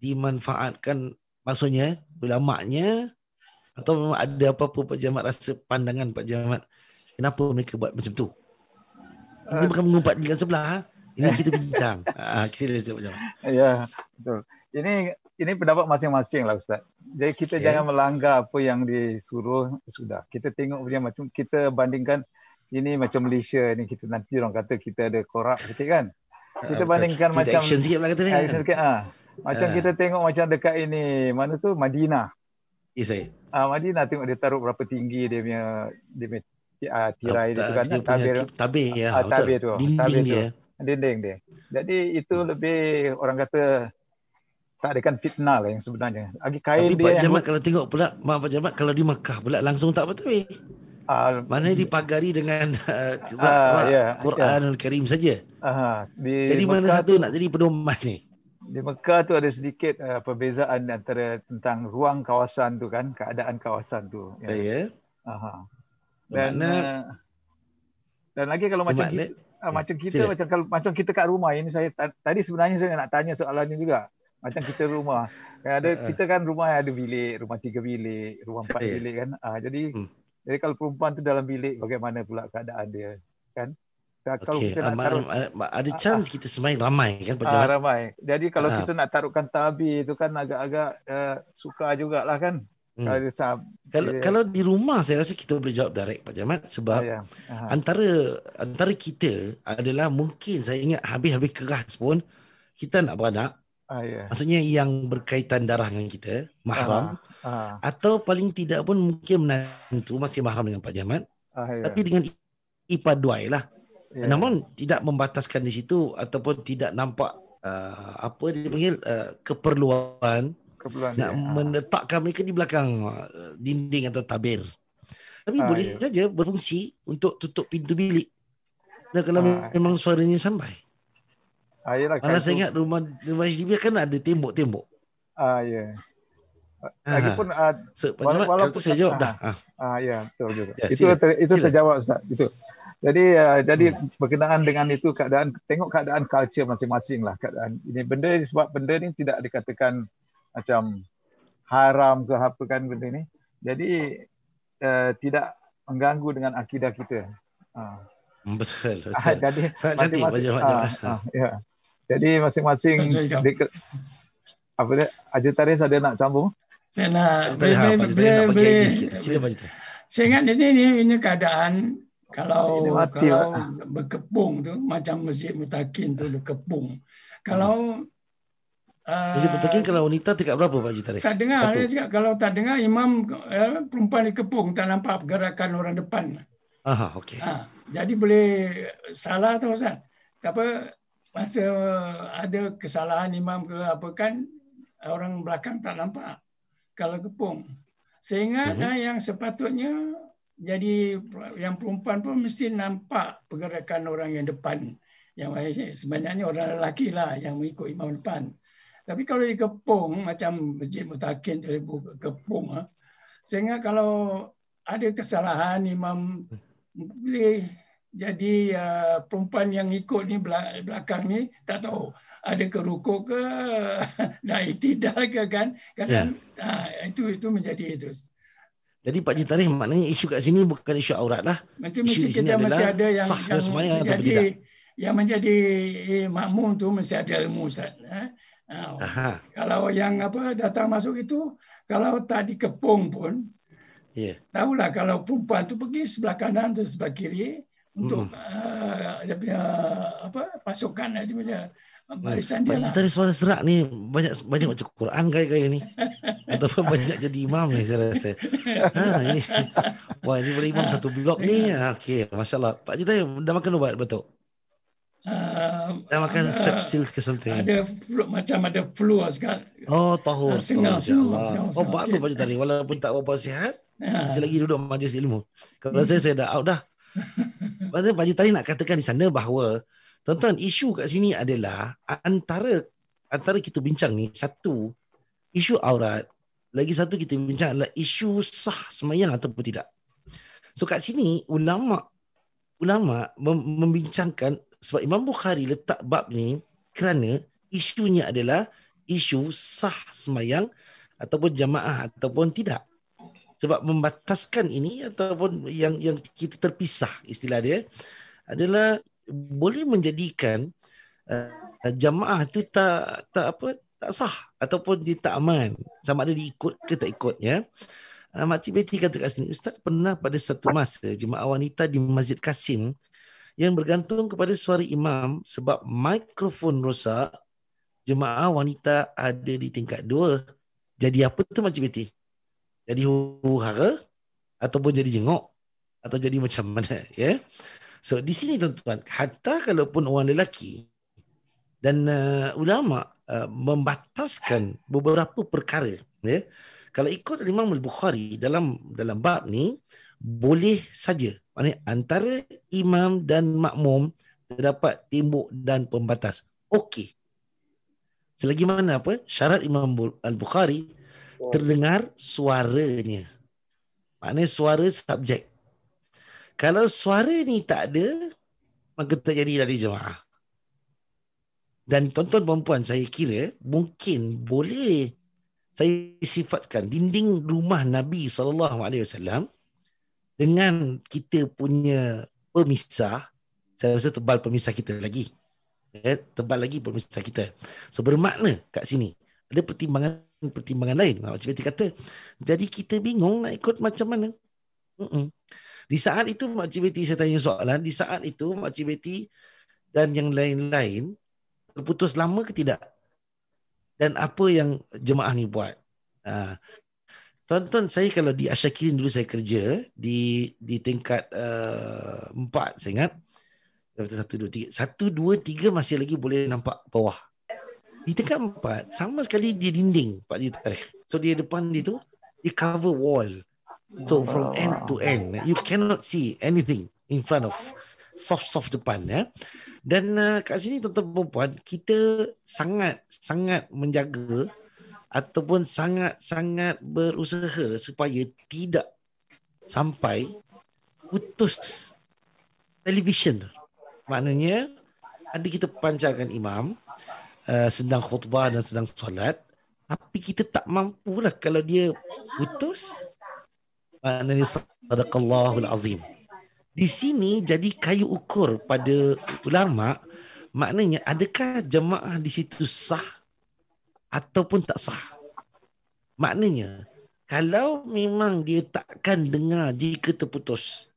dimanfaatkan, maksudnya ulama'nya, atau memang ada apa-apa Pak Jamat rasa pandangan Pak Jamat kenapa mereka buat macam tu? Ini bukan mengumpat di sebelah. Ini kita bincang. Sila Pak Jamat. Ya, betul. Ini pendapat masing-masing lah Ustaz. Jadi kita jangan melanggar apa yang disuruh, sudah. Kita tengok dia macam, kita bandingkan ini macam Malaysia ni, kita nanti orang kata kita ada korup sikit kan. Kita bandingkan kita macam action sikit lah kata ni. Action sikit, macam kita tengok macam dekat ini, mana tu, Madinah. Ya saya. Madinah tengok dia taruh berapa tinggi dia punya tirai dia tu kan. Tabir ya. Tabir tu. Dinding dia. Dinding dia. Jadi itu lebih orang kata tak ada kan fitnah lah yang sebenarnya. Lagi kain tapi dia. Pak Jamat kalau tengok pula, Pak Jamat kalau di Mekah pula langsung tak betul. Mana dipagari dengan Quranul Karim saja. Jadi Mekah mana satu nak jadi pedoman ni? Di Mekah tu ada sedikit perbezaan antara tentang ruang kawasan tu kan, keadaan kawasan tu. Ya. Dan lagi kalau macam kita, macam kita kat rumah ini, saya tadi sebenarnya saya nak tanya soalan ni juga. Macam kita rumah, kita kan rumah ada bilik, rumah 3 bilik, rumah 4 bilik kan. Jadi kalau perempuan tu dalam bilik, bagaimana pula keadaan dia kan? Kalau kita nak taruh, ada chance kita semain ramai kan Pak Jamat? Ramai. Jadi kalau kita nak taruhkan tabir tu kan agak-agak suka jugalah kan. Kalau di rumah saya rasa kita boleh jawab direct Pak Jamat, sebab antara kita adalah, mungkin saya ingat habis-habis keras pun kita nak beranak. Maksudnya yang berkaitan darah dengan kita, mahram, atau paling tidak pun mungkin menantu masih mahram dengan Pak Jamat, tapi dengan ipaduai lah. Namun tidak membataskan di situ, ataupun tidak nampak apa dia panggil keperluan nak meletakkan mereka di belakang dinding atau tabir. Tapi boleh saja berfungsi untuk tutup pintu bilik. Dan kalau memang suaranya sampai. Malah saya ingat rumah HDB kan ada tembok-tembok. Lagipun walaupun saya jawab dah. Betul juga. Itu terjawab Ustaz. Itu. Jadi berkenaan dengan itu, tengok keadaan culture masing-masing lah keadaan ini. Benda ni, sebab benda ni tidak dikatakan macam haram ke apa kan benda ni. Jadi tidak mengganggu dengan akidah kita. Betul. Jadi masing-masing jadi masing-masing apa dia, Haji Taris ada nak sambung? Saya nak saya ingat ini keadaan kalau berkepung tu macam Masjid Mutakin tu berkepung. Kalau Masjid Mutakin kalau wanita tingkat berapa Pak Haji Taris? Tak dengar dia cakap, kalau tak dengar imam perempuan dikepung, tak nampak pergerakan orang depan. Okey. Jadi boleh salah tu Ustaz. Apa masa ada kesalahan imam ke apa kan, orang belakang tak nampak kalau kepung. Sehingga yang sepatutnya jadi yang perempuan pun mesti nampak pergerakan orang yang depan. Yang sebenarnya orang lelaki lah yang mengikut imam depan. Tapi kalau dikepung macam Masjid Mutakin tu kepung, sehingga kalau ada kesalahan imam boleh Jadi perempuan yang ikut ni belakang ni tak tahu ada ke rukuk ke dah iktidal ke kan. Kadang itu menjadi itu. Jadi Pak Haji Tarikh, maknanya isu kat sini bukan isu aurat lah. Macam Isu di sini kita mesti adalah ada sah dan semayang atau tidak. yang menjadi makmum tu mesti ada ilmu, Ustaz. Kalau yang datang masuk itu, kalau tak dikepung pun, tahulah kalau perempuan tu pergi sebelah kanan atau sebelah kiri untuk dia punya pasukan dia punya barisan dia. Pak Haji Tarikh suara serak ni banyak baca Quran gaya-gaya ni. Ataupun banyak jadi imam ni saya rasa. Ini. Wah, ini boleh imam satu blok ni. Okey, masya-Allah. Pak Haji Tarikh dah makan ubat betul? Dah makan strepsils ke something? Ada macam ada flu sekarang. Oh, tahun. Insya-Allah. Oh, bagus Pak Haji Tarikh. Walaupun tak berapa sihat, masih lagi duduk majlis ilmu. Kalau saya dah out dah. Maksudnya Pak Haji Tarikh nak katakan di sana bahawa tuan-tuan, isu kat sini adalah antara kita bincang ni, satu isu aurat, lagi satu kita bincang adalah isu sah sembahyang ataupun tidak. So kat sini ulama membincangkan, sebab Imam Bukhari letak bab ni kerana isunya adalah isu sah sembahyang ataupun jamaah ataupun tidak. Sebab membataskan ini ataupun yang kita terpisah, istilah dia adalah boleh menjadikan jamaah tu tak sah ataupun dia tak aman, sama ada diikut ke tak ikut, ya. Makcik Betty kata kat sini, Ustaz pernah pada satu masa jemaah wanita di Masjid Kasim yang bergantung kepada suara imam sebab mikrofon rosak, jemaah wanita ada di tingkat 2. Jadi apa tu Makcik Betty? Jadi huru-hara ataupun jadi jengok atau jadi macam mana, ya? So di sini tuan-tuan, hatta kalaupun orang lelaki dan ulama membataskan beberapa perkara, ya. Kalau ikut Imam Al-Bukhari dalam bab ni, boleh saja. Maknanya antara imam dan makmum terdapat tembok dan pembatas. Okey. Selagi mana syarat Imam Al-Bukhari terdengar suaranya. Maknanya suara subjek. Kalau suara ni tak ada, maka tak jadi dari jemaah. Dan tuan-tuan perempuan, saya kira mungkin boleh saya sifatkan dinding rumah Nabi SAW dengan kita punya pemisah. Saya rasa tebal pemisah kita lagi. Ya, tebal lagi pemisah kita. So bermakna kat sini ada pertimbangan lain. Macam Betty kata, jadi kita bingung nak ikut macam mana. Di saat itu Makcik Betty, saya tanya soalan, di saat itu Makcik Betty dan yang lain-lain terputus lama ke tidak? Dan apa yang jemaah ni buat? Tuan-tuan, saya kalau di Asyakirin dulu saya kerja di tingkat 4, saya ingat. 1, 2, 3 masih lagi boleh nampak bawah. Di tingkat 4 sama sekali dia dinding Pak Haji Tarikh. So dia depan dia tu, dia cover wall. So from end to end, you cannot see anything in front of soft depan, ya. Dan kat sini tuan-tuan perempuan, kita sangat menjaga ataupun sangat berusaha supaya tidak sampai putus televisyen. Maknanya ada kita pancarkan imam sedang khutbah dan sedang solat, tapi kita tak mampulah kalau dia putus. Maknanya sadaqallahul azim. Di sini jadi kayu ukur pada ulama, maknanya adakah jemaah di situ sah ataupun tak sah. Maknanya kalau memang dia takkan dengar jika terputus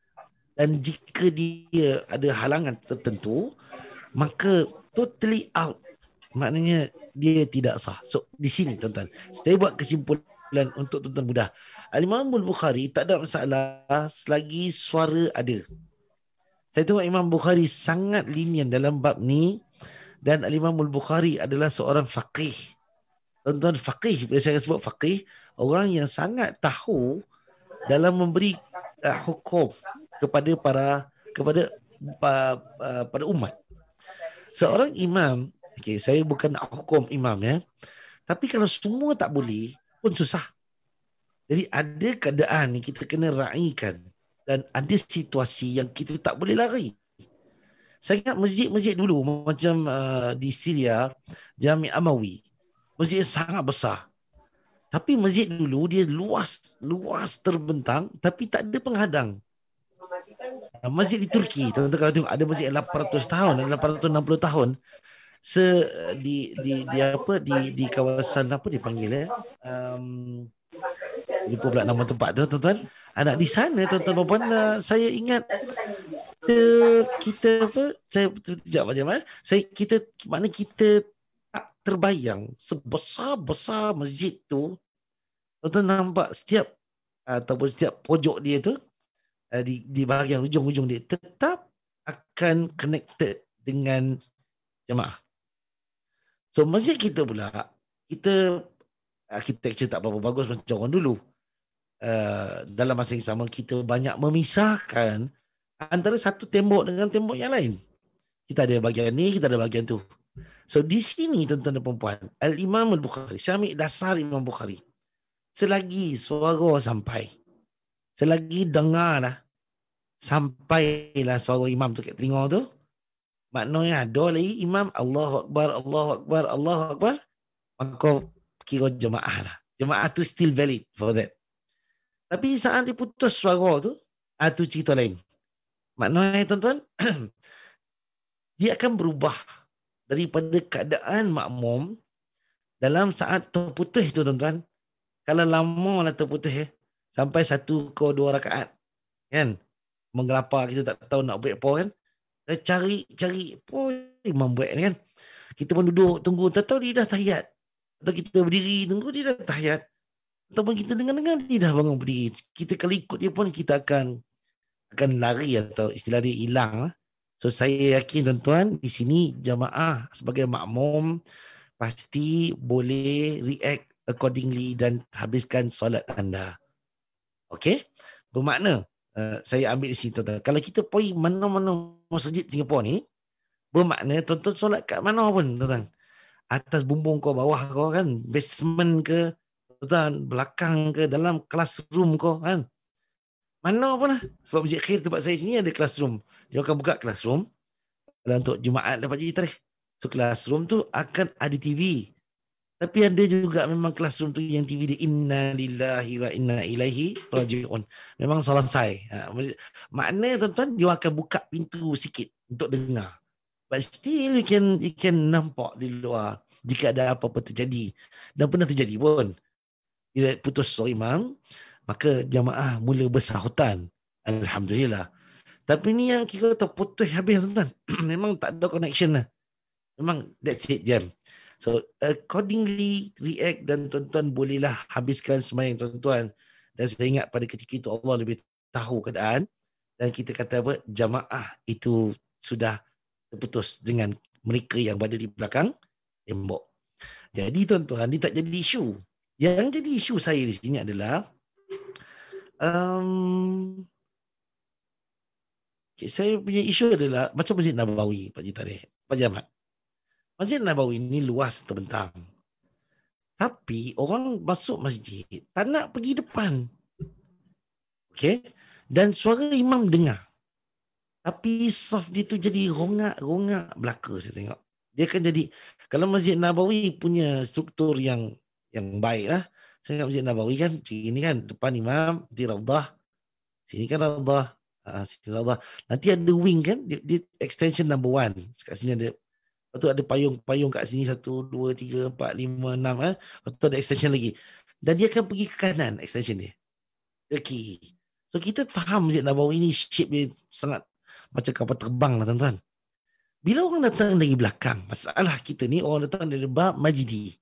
dan jika dia ada halangan tertentu, maka totally out. Maknanya dia tidak sah. So di sini tuan-tuan, saya buat kesimpulan untuk tuan-tuan mudah. Al-Imam Al-Bukhari tak ada masalah selagi suara ada. Saya tengok Imam Bukhari sangat lenient dalam bab ni, dan Al-Imam Al-Bukhari adalah seorang faqih. Tuan-tuan, faqih, bila saya sebut faqih, orang yang sangat tahu dalam memberi hukum kepada umat. Seorang imam, okey, saya bukan nak hukum imam, ya. Tapi kalau semua tak boleh pun susah. Jadi ada keadaan ni kita kena raikan, dan ada situasi yang kita tak boleh lari. Saya ingat masjid-masjid dulu macam di Syria, Jami' Amawi. Masjid sangat besar. Tapi masjid dulu dia luas terbentang tapi tak ada penghadang. Masjid di Turki, tuan-tuan kalau tengok ada masjid 800 tahun, ada 860 tahun. Di kawasan apa dipanggil lupa pula nama tempat tu, tuan-tuan. Anak di sana, tuan-tuan dan puan, saya ingat kita tak terbayang sebesar-besar masjid tu. Tuan-tuan nampak setiap pojok dia tu di bahagian ujung-ujung dia tetap akan connected dengan jemaah. So masjid kita pula, architecture tak berapa bagus macam orang dulu. Dalam masa yang sama kita banyak memisahkan antara satu tembok dengan tembok yang lain. Kita ada bahagian ni, kita ada bahagian tu. So di sini tuan-tuan dan puan-puan, Al-Imam Al-Bukhari, saya ambil dasar Imam Bukhari. Selagi suara sampai, selagi dengar dah, sampailah suara imam tu kat telinga tu, maknanya ada lagi imam Allahu Akbar, Allahu Akbar, Allahu Akbar, maka kira jemaah lah. Jemaah tu still valid for that. Tapi saat dia putus suara tu, tu cerita lain. Maknanya tuan-tuan, dia akan berubah daripada keadaan makmum dalam saat terputus tu, tuan-tuan. Kalau lama lah terputus sampai 1 ke 2 rakaat kan, menggelapar, kita tak tahu nak buat apa kan, cari apa imam buat ni kan, kita pun duduk tunggu, tak tahu dia dah tahiyat, atau kita berdiri tunggu dia dah tahiyat, ataupun kita dengar-dengar dia dah bangun berdiri. Kita kalau ikut dia pun kita akan lari atau istilah dia hilang. So saya yakin tuan-tuan di sini jemaah sebagai makmum pasti boleh react accordingly dan habiskan solat anda. Okey? Bermakna saya ambil di sini tuan-tuan, kalau kita pergi mana-mana masjid Singapura ni, bermakna tuan-tuan solat kat mana pun tuan-tuan, atas bumbung ke bawah ke kan, basement ke tuan, belakang ke dalam classroom ke kan, mana pun lah. Sebab Masjid Khair tempat saya sini ada classroom. Dia akan buka classroom kalau untuk Jumaat dapat jadi tarikh. So classroom tu akan ada TV. Tapi ada juga memang classroom tu yang TV dia inna lillahi wa inna ilaihi raji'un. Memang selesai. Makna tuan-tuan dia akan buka pintu sikit untuk dengar. But still you can nampak di luar jika ada apa-apa terjadi. Dan pernah terjadi pun. Bila putus suara imam, maka jamaah mula bersahutan. Alhamdulillah. Tapi ni yang kira terputus habis tuan-tuan. Memang tak ada connection lah. Memang that's it jam. So accordingly react dan tuan-tuan bolehlah habiskan sembahyang tuan-tuan. Dan saya ingat pada ketika itu Allah lebih tahu keadaan. Dan kita kata apa? Jamaah itu sudah terputus dengan mereka yang berada di belakang tembok. Jadi tuan-tuan, ini tak jadi isu. Yang jadi isu saya di sini adalah saya punya isu adalah macam Masjid Nabawi, Pak Jitarikh, Pak Jamat. Masjid Nabawi ini luas terbentang. Tapi orang masuk masjid tak nak pergi depan. Okey? Dan suara imam dengar. Tapi saf dia tu jadi rongak belaka saya tengok. Dia akan jadi, kalau Masjid Nabawi punya struktur yang baik lah. Saya ingat Masjid Nabawi kan, ini kan depan imam, di Raudah. Sini kan Raudah. Sini Raudah. Nanti ada wing kan, di extension number 1. Kat sini ada, lepas tu ada payung kat sini 1, 2, 3, 4, 5, 6. Lepas tu ada extension lagi. Dan dia akan pergi ke kanan extension dia. Ke kiri. So kita faham Masjid Nabawi ni shape dia sangat macam kapal terbang lah tuan-tuan. Bila orang datang dari belakang, masalah kita ni orang datang dari bab Majidi.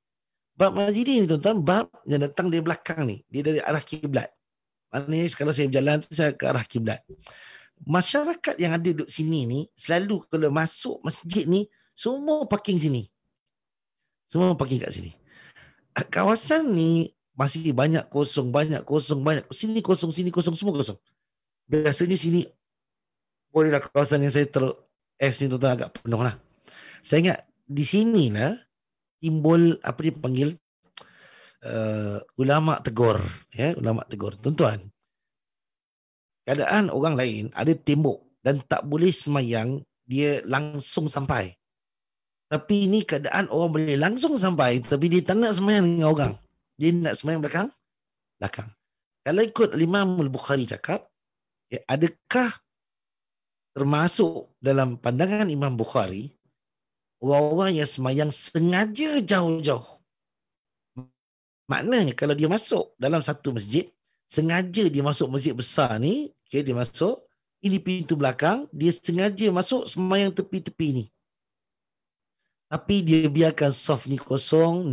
Bab Majidi ni tuan-tuan, bab yang datang dari belakang ni. Dia dari arah kiblat. Maknanya kalau saya berjalan tu saya ke arah kiblat. Masyarakat yang ada duduk sini ni, selalu kalau masuk masjid ni, semua parking sini. Semua parking kat sini. Kawasan ni masih banyak kosong. Sini kosong, semua kosong. Biasanya sini, bolehlah kawasan yang saya ni tuan-tuan agak penuh lah. Saya ingat di sini lah timbul apa dia panggil ulama tegur, ya, ulama tegur. Tuan-tuan, keadaan orang lain ada tembok dan tak boleh semayang dia langsung sampai. Tapi ini keadaan orang boleh langsung sampai tapi dia tak nak sembahyang dengan orang. Dia nak sembahyang belakang. Kalau ikut Imam Al-Bukhari cakap, adakah termasuk dalam pandangan Imam Bukhari orang-orang yang sembahyang sengaja jauh-jauh? Maknanya kalau dia masuk dalam satu masjid, sengaja dia masuk masjid besar ni, okay, dia masuk, ini pintu belakang, dia sengaja masuk sembahyang tepi-tepi ni. Tapi dia biarkan saf ni kosong,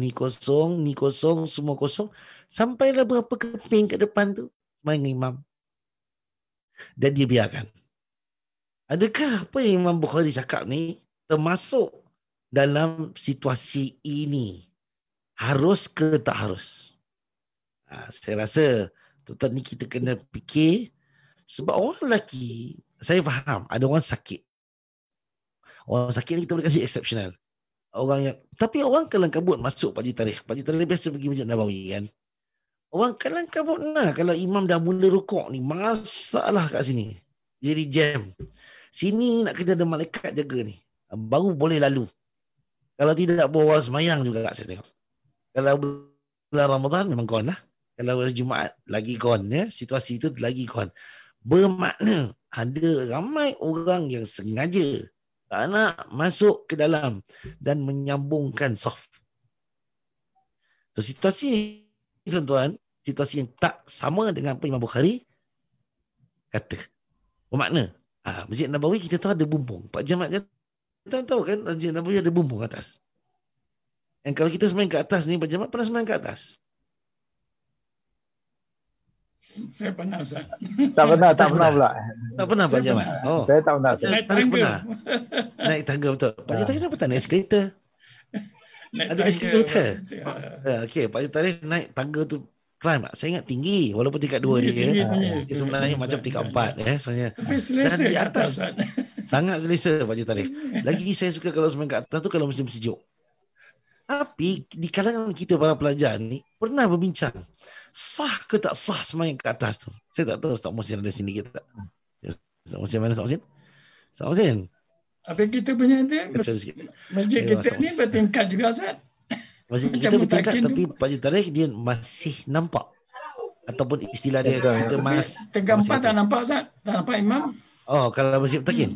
semua kosong. Sampailah berapa keping kat depan tu, sembahyang imam. Dan dia biarkan. Adakah apa yang Imam Bukhari cakap ni termasuk dalam situasi ini? Harus ke tak harus? Saya rasa tuan ni kita kena fikir. Sebab orang lelaki, saya faham, ada orang sakit. Orang sakit ni kita boleh kasih exceptional. Tapi orang kalang kabut masuk pagi tarikh. Pagi tarikh biasa pergi Masjid Nabawi kan. Orang kalang kabut kalau imam dah mula rukuk ni, masalah kat sini. Jadi jam. Sini nak kena ada malaikat jaga ni. Baru boleh lalu. Kalau tidak bawa semayang juga saya tengok. Kalau bulan Ramadan memang gone lah. Kalau hari Jumaat lagi gone ya. Situasi itu lagi gone. Bermakna ada ramai orang yang sengaja tak nak masuk ke dalam dan menyambungkan saf. So, situasi ni, tuan-tuan, situasi yang tak sama dengan apa Imam Bukhari kata. Bermakna, Masjid Nabawi kita tahu ada bumbung. Pak Jamat kita tahu kan, Masjid Nabawi ada bumbung atas. Dan kalau kita sembahyang ke atas ni, Pak Jamat pernah sembahyang ke atas? Saya pernah, Ustaz. Tak pernah pula. Tak pernah Pak Jamat? Oh. Saya tak pernah. Naik tangga. Naik tangga betul. Pak Jamat kenapa tak naik eskalator? Ada eskalator. Okey, Pak Jamat naik tangga tu climb. Saya ingat tinggi walaupun tingkat 2 dia. Dia sebenarnya macam tingkat 4 sebenarnya. Tapi selesa di atas. Ustaz. Sangat selesa Pak Jamat. Lagi saya suka kalau sembahyang kat atas tu kalau musim sejuk. Tapi di kalangan kita para pelajar ni pernah berbincang sah ke tak sah sembahyang ke atas tu. Saya tak tahu Ustaz Muhsin ada sini kita tak. Ustaz Muhsin mana Ustaz Muhsin? Ustaz Muhsin. Apa kita punya tu masjid kita ni bertingkat juga Ustaz. Masjid kita bertingkat tapi Pak Tarikh dia masih nampak. Ataupun istilah dia kita tingkat 4 tak nampak Ustaz. Tak nampak imam. Oh, kalau masjid Takin.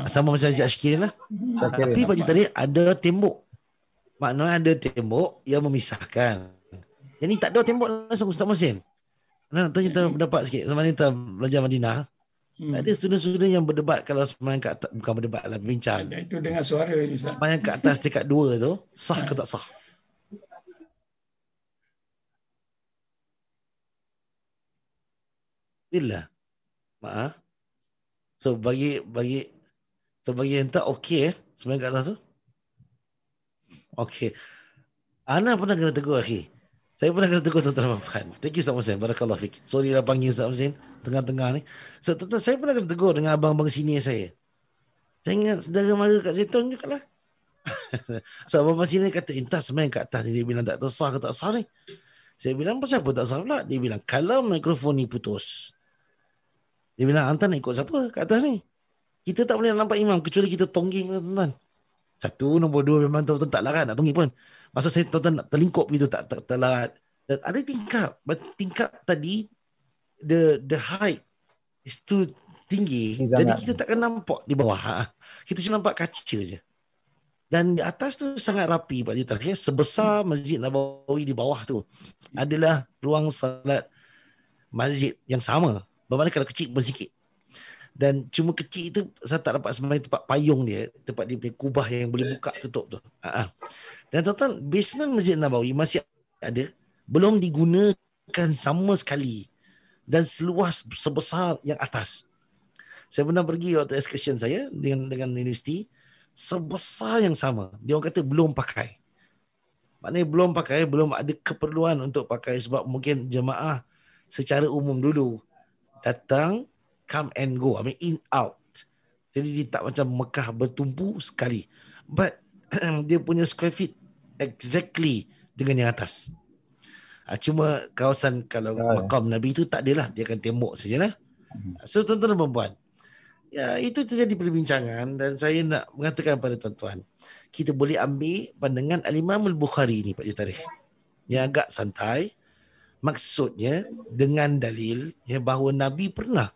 Sama macam Masjid Ashkirin lah. Tapi Pak Tarikh ada tembok. Maknanya ada tembok yang memisahkan. Yang ni tak ada tembok langsung Ustaz Muhsin. Nak tanya pendapat sikit. Sama ni kita belajar Madinah. Ada student-student yang berdebat kalau sembahyang kat atas. Bukan berdebat lah, berbincang. Itu dengan suara Ustaz. Sembahyang kat atas tingkat 2 tu, sah ke tak sah? Bila? Maaf. So bagi yang tak okey sembahyang kat atas tu. Okey. Ana pernah kena tegur akhi. Saya pernah kena tegur tuan-tuan dan puan. Thank you Ustaz Muhsin. Barakallahu fiik. Sorry lah panggil Ustaz Muhsin tengah-tengah ni. So tuan-tuan saya pernah kena tegur dengan abang-abang senior saya. Saya ingat saudara mara kat Zeton jugalah. So abang-abang senior kata, "Entah sembahyang kat atas." Dia bilang tak tahu sah ke tak sah ni. Saya bilang, "Pasal apa tak sah pula?" Dia bilang, "Kalau mikrofon ni putus." Dia bilang, "Anta nak ikut siapa kat atas ni? Kita tak boleh nampak imam kecuali kita tongging tuan-tuan." Satu, nombor 2 memang tuan-tuan tak larat nak tongging pun. Maksud saya tuan-tuan nak terlingkup begitu tak larat. Dan ada tingkap tadi the height is too tinggi. Jadi kita takkan nampak di bawah. Kita cuma nampak kaca je. Dan di atas tu sangat rapi Pak Jutar. Sebesar Masjid Nabawi di bawah tu adalah ruang salat masjid yang sama. Bermakna kalau kecil pun sikit. Dan cuma kecil itu saya tak dapat sembahyang tempat payung dia, tempat dia punya kubah yang boleh buka tutup tu. Dan tuan-tuan, basement Masjid Nabawi masih ada, belum digunakan sama sekali dan seluas sebesar yang atas. Saya pernah pergi waktu excursion saya dengan universiti, sebesar yang sama. Dia orang kata belum pakai. Maknanya belum pakai, belum ada keperluan untuk pakai sebab mungkin jemaah secara umum dulu datang come and go, I mean in out. Jadi dia tak macam Mekah bertumpu sekali. But dia punya square feet exactly dengan yang atas. Cuma kawasan kalau makam Nabi itu tak adalah, dia akan tembok sajalah. So tuan-tuan dan puan-puan, Ya, itu terjadi perbincangan dan saya nak mengatakan pada tuan-tuan, kita boleh ambil pandangan Al-Imam Al-Bukhari ni Pak Haji Tarikh. Yang agak santai. Maksudnya dengan dalil ya, bahawa Nabi pernah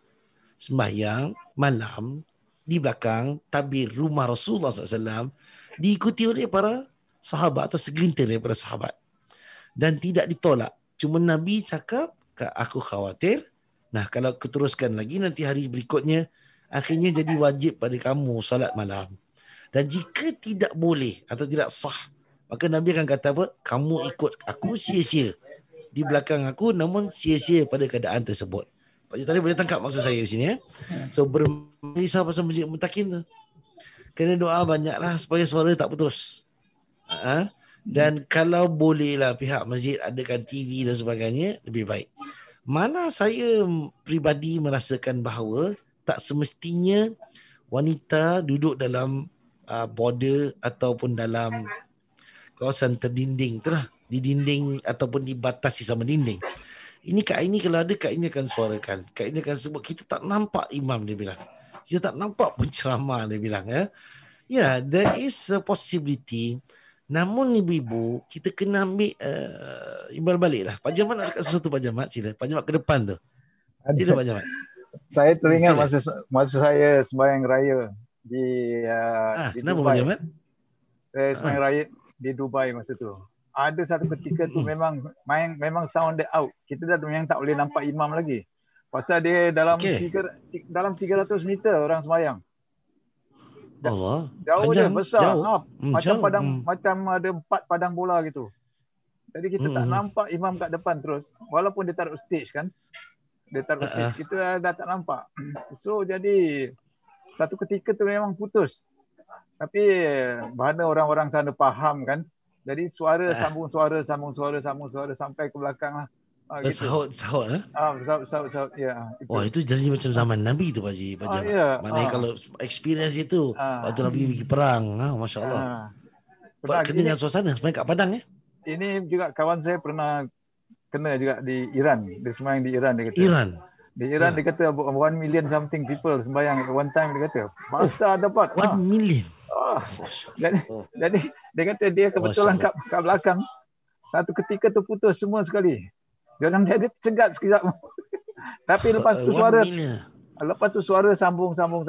sembahyang malam di belakang tabir rumah Rasulullah SAW diikuti oleh para sahabat atau segelintir daripada sahabat. Dan tidak ditolak. Cuma Nabi cakap, aku khawatir. Nah, kalau keteruskan lagi nanti hari berikutnya, akhirnya jadi wajib pada kamu salat malam. Dan jika tidak boleh atau tidak sah, maka Nabi akan kata apa? Kamu ikut aku sia-sia di belakang aku, namun sia-sia pada keadaan tersebut. Pak Cik Tarikh boleh tangkap maksud saya di sini ya. So berrisau pasal Masjid Mutakin tu. Kena doa banyaklah supaya suara tak putus. Dan kalau bolehlah pihak masjid adakan TV dan sebagainya, lebih baik. Mana saya pribadi merasakan bahawa tak semestinya wanita duduk dalam border ataupun dalam kawasan terdinding tu lah, di dinding ataupun dibatasi sama dinding. Ini Kak Aini, kalau ada Kak Aini akan suarakan. Kak Aini akan sebut kita tak nampak imam, dia bilang. Kita tak nampak penceramah, dia bilang. Ya, there is a possibility. Namun ibu-ibu, kita kena ambil imbal balik lah. Pak Jamat nak cakap sesuatu, Pak Jamat, sila. Pak Jamat ke depan tu. Sila Pak Jamat. Saya teringat masa saya sembahyang raya di kenapa Dubai. Pak Jamat? Saya sembahyang raya di Dubai masa tu. Ada satu ketika tu memang sounded out. Kita dah memang tak boleh nampak imam lagi. Pasal dia dalam 300 meter orang sembahyang. Allah. Jauh dia, besar. Macam macam ada 4 padang bola gitu. Jadi kita tak nampak imam kat depan terus. Walaupun dia taruh stage kan. Dia taruh stage. Kita dah tak nampak. So jadi satu ketika tu memang putus. Tapi mana orang-orang sana faham kan. Jadi suara sambung suara sampai ke belakang lah. Sahut Sahut ya. Wah, itu jadi macam zaman Nabi tu Pak Haji. Maknanya kalau experience itu waktu Nabi pergi perang, Masya Allah. Kena dengan suasana sebenarnya kat Padang Ini juga kawan saya pernah kena juga di Iran. Dia sembahyang di Iran, dia kata. Di Iran dia kata 1 million something people sembahyang at one time, dia kata. Masa dapat 1 million. Jadi dia kata dia kebetulan kat belakang. Satu ketika tu putus semua sekali. Dia tercegat sekejap. Tapi lepas tu suara sambung sampai.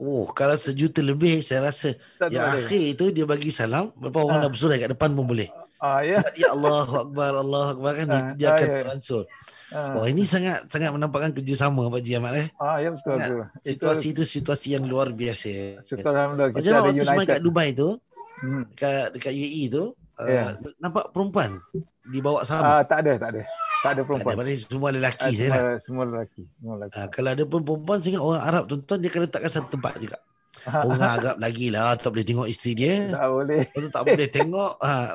Oh, kalau 1 juta lebih saya rasa akhir itu dia bagi salam, lepas orang dah bersurai kat depan pun boleh. Sebab dia Allahu Akbar kan, dia akan beransur. Oh, ini sangat menampakkan kerjasama Pak Haji Ahmad. Ya betul. Situasi itu situasi yang luar biasa. Alhamdulillah. Pak Haji Ahmad waktu semai kat Dubai tu, dekat UAE tu, nampak perempuan dibawa sama? Tak ada perempuan. Tak ada, semua lelaki semua lelaki. Kalau ada pun perempuan, saya ingat orang Arab tuan-tuan, dia akan letakkan satu tempat juga. Orang Arab lagi lah, tak boleh tengok isteri dia. Tak boleh. Lepas tu tak boleh tengok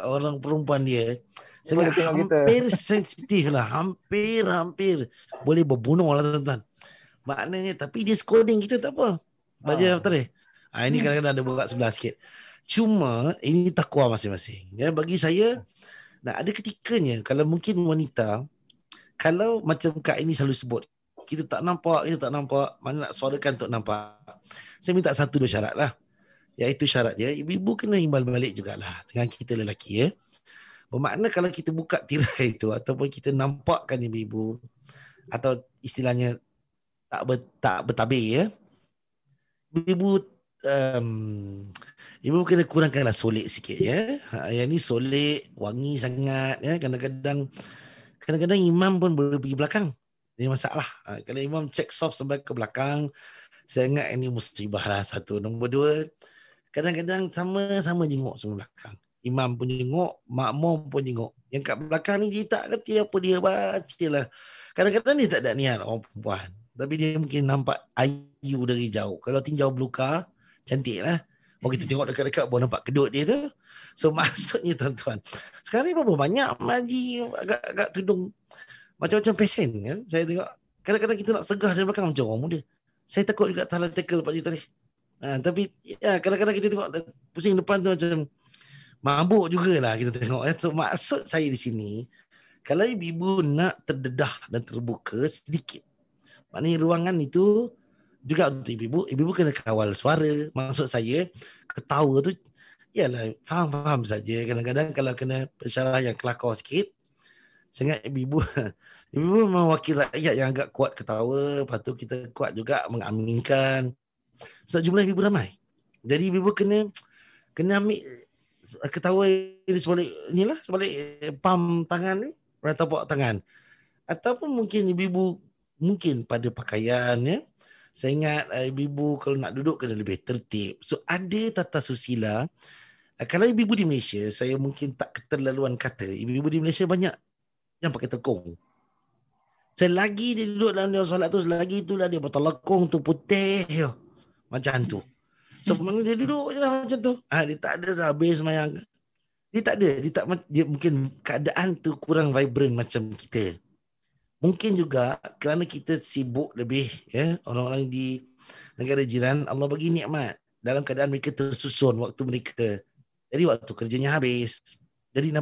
orang perempuan dia. Saya ingat hampir sensitif lah. Hampir boleh berbunuh lah tuan-tuan. Maknanya, tapi dia scolding kita tak apa. Baca Tarikh. Ini kadang-kadang ada buka sebelah sikit. Cuma ini takwa masing-masing. Bagi saya, ada ketikanya kalau mungkin wanita, kalau macam Kak ini selalu sebut, kita tak nampak, mana nak suarakan untuk nampak. Saya minta 1-2 syarat lah. Iaitu syarat dia, ibu-ibu kena imbal balik jugalah dengan kita lelaki. Bermakna kalau kita buka tirai itu ataupun kita nampakkan ibu-ibu, atau istilahnya tak bertabir, ibu ibu kena kurangkanlah solek sikit yang ni solek, wangi sangat Kadang-kadang imam pun boleh pergi belakang. Ini masalah. Kalau imam check soft sampai ke belakang, saya ingat ini musibah lah 1. Nombor 2, kadang-kadang sama-sama jenguk semua belakang. Imam pun jenguk, makmum pun jenguk. Yang kat belakang ni dia tak kerti apa dia baca lah. Kadang-kadang dia tak ada niat orang perempuan. Tapi dia mungkin nampak ayu dari jauh. Kalau tinjau belukar, cantik lah. Kita tengok dekat-dekat baru nampak kedut dia tu. So maksudnya tuan-tuan, sekarang ni berapa banyak maji agak-agak tudung macam-macam pesen kan. Saya tengok kadang-kadang kita nak segah dari belakang macam orang muda. Saya takut juga salah tackle Pak Haji Tarikh. Tapi kadang-kadang kita tengok pusing depan tu macam mabuk jugalah kita tengok. So maksud saya di sini, kalau ibu nak terdedah dan terbuka sedikit, maknanya ruangan itu juga untuk ibu-ibu. Ibu-ibu kena kawal suara. Maksud saya, ketawa tu, yalah, faham-faham saja. Kadang-kadang kalau kena pensyarah yang kelakar sikit, saya ingat ibu-ibu, ibu-ibu memang wakil rakyat yang agak kuat ketawa. Lepas tu kita kuat juga mengaminkan. Sebab jumlah ibu ramai. Jadi ibu kena ambil ketawa di sebalik inilah, sebalik pam tangan ni, tapak tangan. Ataupun mungkin ibu mungkin pada pakaian ya. Saya ingat ibu kalau nak duduk kena lebih tertib. So ada tata susila. Kalau ibu di Malaysia, saya mungkin tak keterlaluan kata. Ibu di Malaysia banyak yang pakai tekung. Selagi dia duduk dalam dia solat tu, selagi itulah dia bertelekung tu putih yo. Macam tu. Sebenarnya dia duduk je lah macam tu. Dia tak ada dah habis semayang. Dia tak ada. Dia mungkin keadaan tu kurang vibrant macam kita. Mungkin juga kerana kita sibuk lebih. Ya, orang-orang di negara jiran, Allah bagi nikmat. Dalam keadaan mereka tersusun waktu mereka. Jadi waktu kerjanya habis. Jadi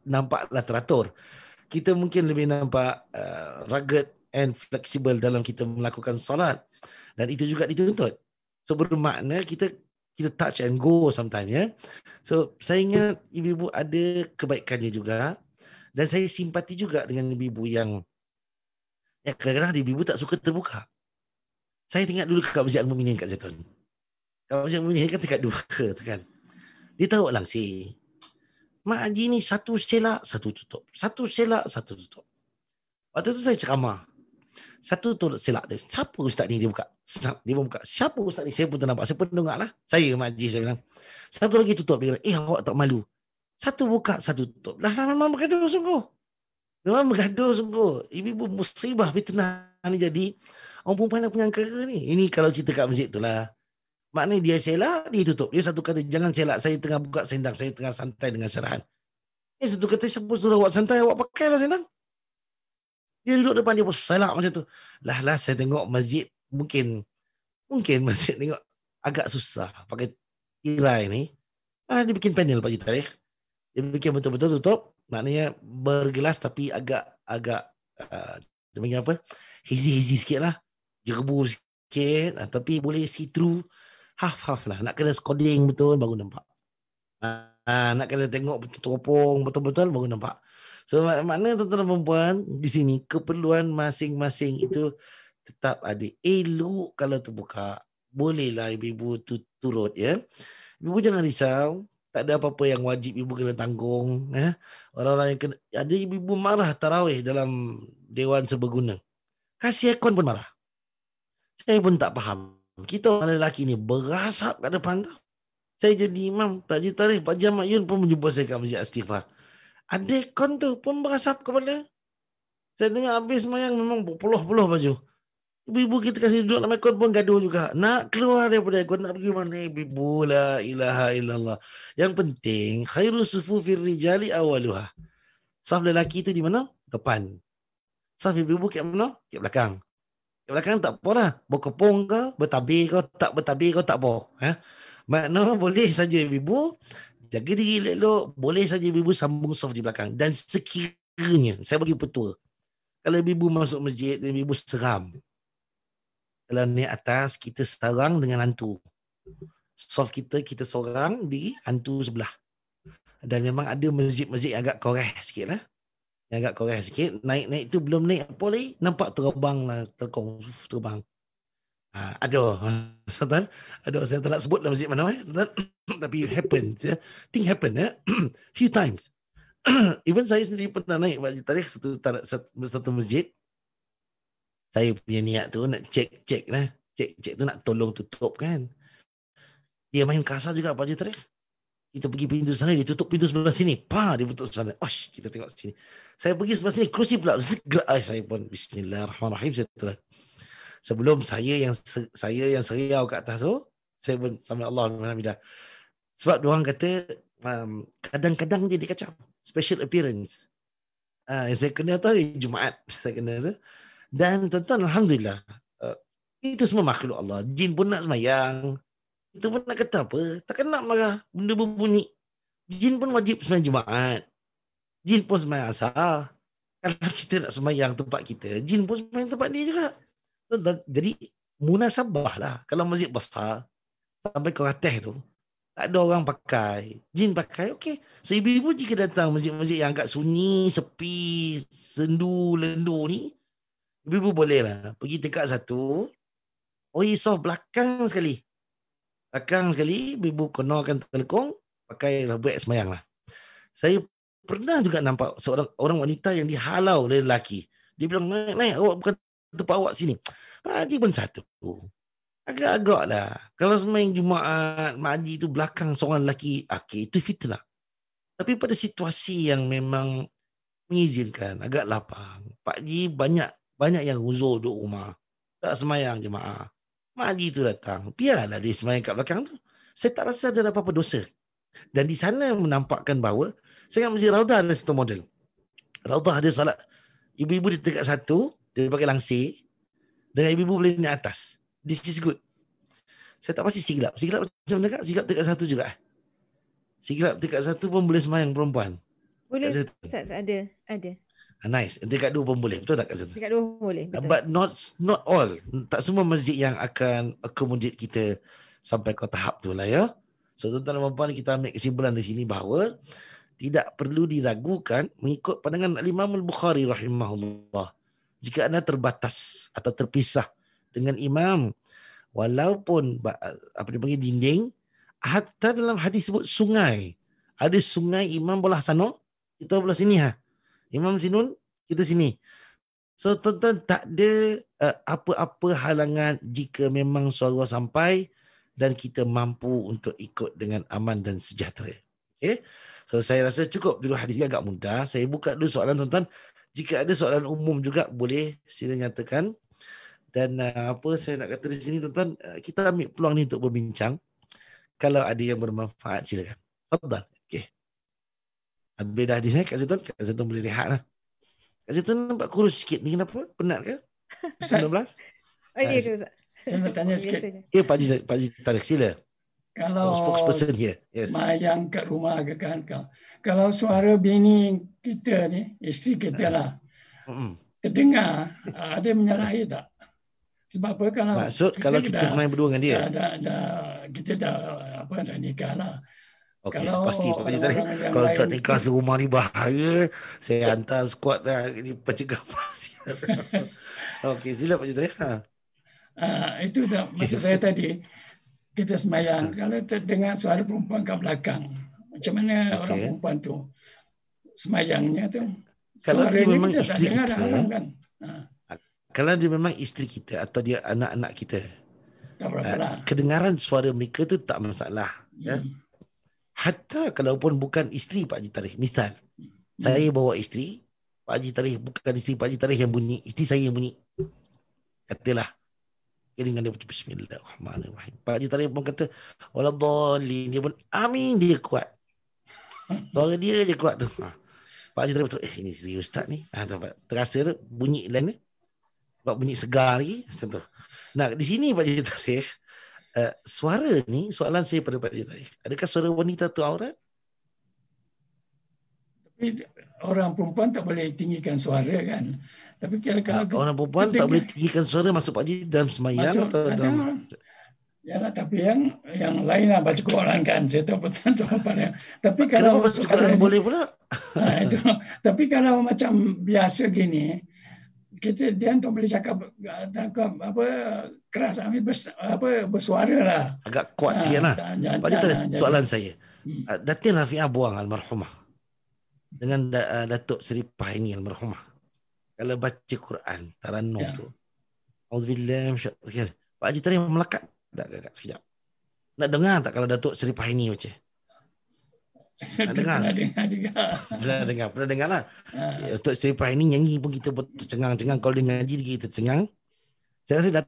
nampaklah teratur. Kita mungkin lebih nampak rugged and flexible dalam kita melakukan solat. Dan itu juga dituntut. So bermakna kita touch and go sometimes ya. So saya ingat ibu-ibu ada kebaikannya juga. Dan saya simpati juga dengan ibu-ibu yang kadang-kadang ibu-ibu tak suka terbuka. Saya tengok dulu kat Masjid Al-Mu'minin kat Zaitun. Kat Masjid Al-Mu'minin kan tingkat 2 tu kan. Dia tahu langsir. Mak Haji ni satu selak, satu tutup. Satu selak, satu tutup. Waktu tu saya ceramah. Satu tu selak dia. Siapa ustaz ni dia buka? Dia buka. Siapa ustaz ni? Saya pun tak nampak. Saya pun dengar lah. Saya Mak Haji saya bilang. Satu lagi tutup. Dia bilang, awak tak malu. Satu buka, satu tutup. Lah memang bergaduh sungguh. Memang bergaduh sungguh. Ibu musibah fitnah ni jadi. Orang perempuan nak punya angkara ni. Ini kalau cerita kat masjid tu lah. Maknanya dia selak, dia tutup. Dia satu kata, jangan selak. Saya tengah buka selendang. Saya tengah santai dengan syarahan. Dia satu kata, siapa suruh awak santai? Awak pakailah selendang. Dia duduk depan dia pun selak macam tu. Lah saya tengok masjid mungkin masjid tengok agak susah pakai tirai ni. Dia bikin panel Pak Haji Tarikh. Dia bikin betul-betul tutup. Maknanya bergelas tapi agak dia panggil apa? Hazy sikit lah. Jerbu sikit. Tapi boleh see through. Half lah. Nak kena scoding betul baru nampak. Nak kena tengok teropong betul-betul baru nampak. So maknanya tuan-tuan perempuan di sini keperluan masing-masing itu tetap ada. Elok kalau terbuka. Bolehlah ibu-ibu tu turut ya. Ibu jangan risau. Tak ada apa-apa yang wajib ibu kena tanggung. Orang-orang yang kena. Ada ibu-ibu marah tarawih dalam Dewan Serbaguna. Kasih aircon pun marah. Saya pun tak faham. Kita orang lelaki ni berasap kat depan tu. Saya jadi imam. Pak Haji Tarikh, Pak Haji Ahmad Yun pun menjumpa saya kat Masjid Istighfar. Ada aircon tu pun berasap kepala. Saya dengar habis semayang memang berpuluh-puluh baju. Ibu-ibu kita kasih duduk dalam aircon pun gaduh juga. Nak keluar daripada aircon, nak pergi mana? Ibu, la ilaha illallah. Yang penting, khairu sufufir rijali awaluha. Saf lelaki tu di mana? Depan. Saf ibu-ibu kat mana? Kat belakang. Kat belakang tak apa lah. Berkepung ke, bertabir ke, tak bertabir ke, tak apa. Makna boleh saja ibu-ibu jaga diri elok, boleh saja ibu-ibu sambung saf di belakang. Dan sekiranya, saya bagi petua, kalau ibu-ibu masuk masjid, ibu-ibu seram. Kalau ni atas, kita sarang dengan hantu. Saf kita seorang di hantu sebelah. Dan memang ada masjid-masjid agak koreh sikit lah. Yang agak koreh sikit. Naik-naik tu belum naik apa lagi, nampak terbang lah, terbang. Ada saya tak nak sebut dalam masjid mana tapi happen thing happen few times. Even saya sendiri pernah naik Pak Haji Tarikh satu masjid. Saya punya niat tu nak cek tu nak tolong tutup kan. Dia main kasar juga Pak Haji Tarikh. Kita pergi pintu sana, dia tutup pintu sebelah sini. Dia tutup sana. Kita tengok sini. Saya pergi sebelah sini, kerusi pula. Saya pun bismillahirrahmanirrahim. Sebelum saya yang seriau kat atas tu, saya pun sama Allah alhamdulillah. Sebab diorang kata kadang-kadang dia kacau. Special appearance. Yang saya kena tu hari Jumaat. Saya kena tu. Dan tuan-tuan alhamdulillah. Itu semua makhluk Allah. Jin pun nak semayang. Itu pun nak kata apa? Takkan nak marah benda berbunyi. Jin pun wajib semayang Jumaat. Jin pun semayang asar. Kalau kita nak semayang tempat kita, jin pun semayang tempat dia juga. Jadi munasabah lah. Kalau masjid besar, sampai ke atas tu, tak ada orang pakai. Jin pakai, okey. So ibu-ibu jika datang masjid-masjid yang agak sunyi, sepi, sendu, lendu ni, ibu-ibu boleh lah pergi tingkat 1. Soft belakang sekali. Belakang sekali, ibu-ibu kenakan telekong, pakai buat semayang lah. Saya pernah juga nampak seorang orang wanita yang dihalau oleh lelaki. Dia bilang, naik, awak bukan tempat awak sini. Pak Haji pun satu. Agak-agak lah. Kalau semayang Jumaat, Mak Haji tu belakang seorang lelaki, okey, itu fitnah. Tapi pada situasi yang memang mengizinkan, agak lapang. Pak Haji banyak yang uzur duduk rumah. Tak semayang jemaah. Mak Haji tu datang. Biarlah dia semayang kat belakang tu. Saya tak rasa ada apa-apa dosa. Dan di sana menampakkan bahawa saya ingat Masjid Raudah ada satu model. Raudah ada salat. Ibu-ibu di tingkat 1, dia pakai langsir. Dengan ibu-ibu boleh naik atas. This is good. Saya tak pasti siglap. Siglap macam mana kak? Siglap tingkat 1 juga. Siglap tingkat 1 pun boleh semayang perempuan. Boleh, Ustaz, ada. Nice. Tingkat 2 pun boleh. Betul tak Kak Zatu? Tingkat 2 boleh, betul. But not all. Tak semua masjid yang akan accommodate kita sampai ke tahap tu lah ya. So tuan-tuan dan puan, kita ambil kesimpulan di sini bahawa tidak perlu diragukan mengikut pandangan Imam Al-Bukhari rahimahullah. Jika anda terbatas atau terpisah dengan imam, walaupun apa dipanggil dinding, hatta dalam hadis sebut sungai. Ada sungai, imam belah sana, kita belah sini ha. Imam sinun, kita sini. So tuan-tuan, tak ada apa-apa halangan jika memang suara sampai dan kita mampu untuk ikut dengan aman dan sejahtera. Okay? So saya rasa cukup dulu hadis ini agak mudah. Saya buka dulu soalan tuan-tuan. Jika ada soalan umum juga boleh sila nyatakan. Dan apa saya nak kata di sini tuan-tuan, kita ambil peluang ni untuk berbincang. Kalau ada yang bermanfaat silakan. Fadal. Okey. Habis dah hadisnya Kak Zaitun, Kak Zaitun boleh rehat lah. Kak Zaitun nampak kurus sikit ni, kenapa? Penat ke? 19? Ya ke Ustaz? Saya nak tanya sikit. Ya Pak Haji Tarik, sila. Kalau spokesperson here. Yes. Mayang kat rumah ke kan, kalau suara bini kita ni, isteri kita lah, terdengar, ada menyalahi tak? Sebab apa kalau maksud kalau kita semayang berdua dengan dia? Kita dah nikah lah. Okey, pasti Pak Haji Tarik. Kalau tak nikah serumah ni bahaya. Saya hantar squad dah ni pencegah maksiat. Okey, sila Pak Haji Tarik. Itu tak maksud saya tadi. Kita semayang, kalau terdengar suara perempuan kat belakang, macam mana orang perempuan tu semayangnya tu? Kalau dia memang isteri kita, kan? Kalau dia memang isteri kita atau dia anak-anak kita, kedengaran suara mereka tu tak masalah. Ya? Hatta kalaupun bukan isteri Pak Haji Tarik, misal saya bawa isteri, Pak Haji Tarik bukan isteri Pak Haji Tarik yang bunyi, isteri saya yang bunyi. Katalah dengan dia baca Bismillahirrahmanirrahim. Pak Haji Tarik pun kata waladhdallin, dia pun amin, dia kuat. Suara dia je kuat tu. Pak Haji Tarik betul, ini isteri ustaz ni. Terasa tu bunyi lain ni. Sebab bunyi segar lagi. Nah, di sini Pak Haji Tarik, suara ni soalan saya pada Pak Haji Tarik. Adakah suara wanita tu aurat? Tapi orang perempuan tak boleh tinggikan suara kan. Tapi kalau orang perempuan tak boleh tinggikan suara masuk Pak Haji dalam semayang atau dalam... Yalah, tapi yang lain lah baca Quran kan. Saya tahu betul apa. Tapi kalau baca Quran boleh pula. Itu. Tapi kalau macam biasa gini, dia tak boleh cakap apa keras, bersuara lah. Agak kuat sikit lah. Pak Haji, soalan saya. Datin Rafi'ah Buang almarhumah dengan Datuk Seri Pahaini almarhumah, kalau baca Quran tarannum tu, auzubillahi minasyaitanir rajim, Pak Haji Tarik melekat tak kakak sekejap? Nak dengar tak kalau Datuk Seri Pahaini baca? Nak dengar? Pernah dengar lah. Datuk Seri Pahaini nyanyi pun kita tercengang-cengang. Kalau dia ngaji kita tercengang. Saya rasa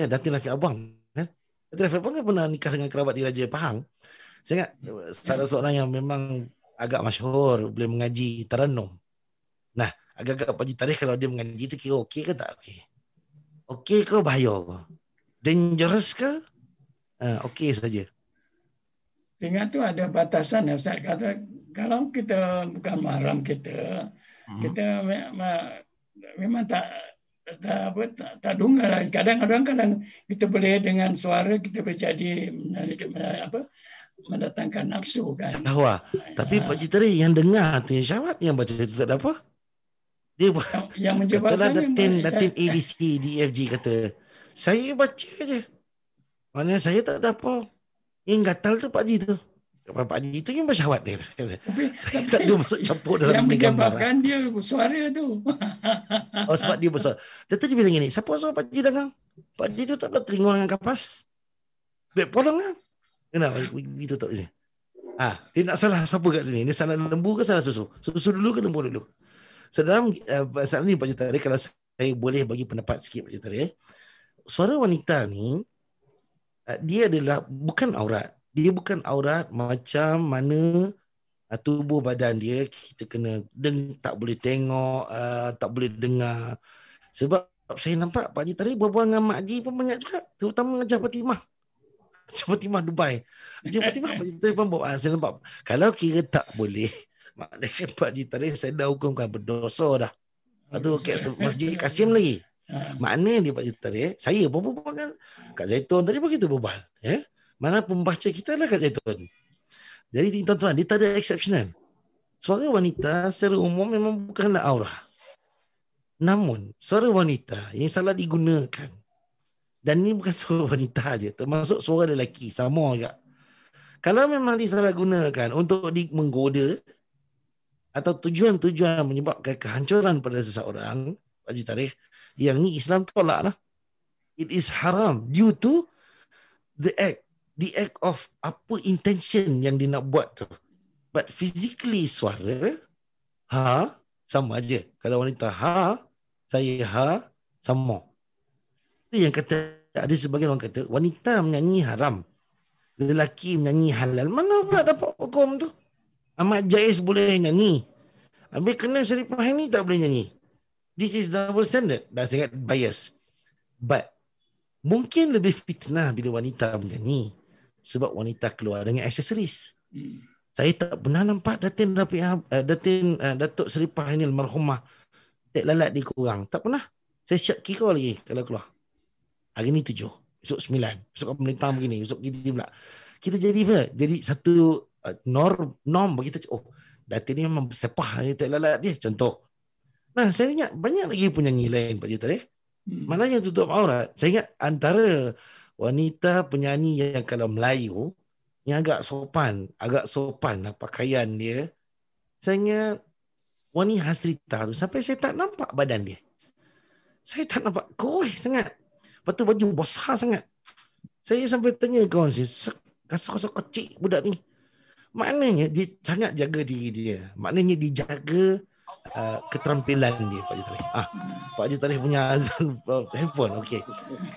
Datin Rafi'ah Buang kan? Datin Rafi'ah Buang kan pernah nikah dengan kerabat di Raja Pahang. Saya ingat salah seorang yang memang agak masyhur boleh mengaji tarannum. Nah, agak-agak Pak Haji Tarik kalau dia mengaji tu kira okey ke tak okey? Okey ke bahaya ke? Dangerous ke? Okey saja. Tengah tu ada batasan ya Ustaz. Kata kalau kita bukan mahram kita, kita memang tak tak dengar lah. Kadang kita boleh dengan suara kita boleh jadi mendatangkan nafsu kan. Syahwat. Tapi Pak Cik Tarikh yang dengar tu yang syahwat, yang baca itu tak ada apa. Dia yang katalah menyebabkan Datin A, B, C, D, F, G kata. Saya baca je. Maknanya saya tak ada apa. Yang gatal tu Pak Haji tu. Pak Haji tu yang bersyahwat dia. Saya tak ada masuk campur dalam yang ini gambar. menyebabkan dia suara tu. Oh, sebab dia bersuara. Dia tu dia bilang gini, siapa suruh Pak Haji dengar? Pak Haji tu tak ada teringat dengan kapas. Baik podong lah. Kenapa? Itu tak boleh. Dia nak salah siapa kat sini? Dia salah lembu ke salah susu? Susu dulu ke lembu dulu? Sedang saat ni Pak Haji Tarikh, kalau saya boleh bagi pendapat sikit Pak Haji Tarikh, suara wanita ni dia adalah bukan aurat. Dia bukan aurat macam mana tubuh badan dia kita kena tak boleh tengok, tak boleh dengar. Sebab saya nampak Pak Haji Tarikh berbual dengan Mak Haji pun banyak juga, terutama dengan Haji Fatimah. Haji Fatimah Dubai. Haji Fatimah Pak Haji Tarikh pun bawa. Saya nampak kalau kira tak boleh, maknanya Pak Haji Tarikh saya dah hukumkan berdosa dah. Lepas tu Masjid Kasim lagi. Maknanya dia Pak Haji Tarikh, saya pun berbual kan Kak Zaitun tadi pun kita berbual. Mana pembaca kita adalah Kak Zaitun. Jadi tuan-tuan, dia tak ada exceptional. Suara wanita secara umum memang bukanlah aurah. Namun suara wanita yang salah digunakan, dan ni bukan suara wanita je, termasuk suara lelaki sama juga. Kalau memang disalahgunakan untuk menggoda atau tujuan-tujuan menyebabkan kehancuran pada seseorang, Pak Haji Tarikh, yang ni Islam tolak lah. It is haram due to the act of apa intention yang dia nak buat tu. But physically suara sama aja. Kalau wanita saya sama. Itu yang kata, ada sebagian orang kata wanita menyanyi haram, lelaki menyanyi halal. Mana pula dapat hukum tu? Ahmad Jais boleh nyanyi, habis kena Sharifah ni tak boleh nyanyi. This is double standard. Dah sangat bias. But mungkin lebih fitnah bila wanita menyanyi, sebab wanita keluar dengan aksesoris. Saya tak pernah nampak Datuk Sharifah ini almarhumah tak lalat di kurang. Tak pernah. Saya siap kira lagi kalau keluar. Hari ni 7, besok 9, besok pemerintah begini, besok kita pula. Kita jadi apa? Jadi satu norm bagi kita. Oh, Datin ni memang bersepah, tak lalat dia. Contoh. Nah, saya ingat banyak lagi penyanyi lain Pak Haji Tarikh. Mana yang tutup aurat. Saya ingat antara wanita penyanyi yang kalau Melayu yang agak sopan lah pakaian dia. Saya ingat Wani Hasrita tu, sampai saya tak nampak badan dia. Saya tak nampak, kurus sangat. Lepas tu baju besar sangat. Saya sampai tanya kawan saya, kasar-kasar kecil budak ni. Maknanya dia sangat jaga diri dia. Maknanya dia jaga keterampilan dia, Pak Haji Tarikh. Pak Haji Tarikh punya azan handphone. Okey.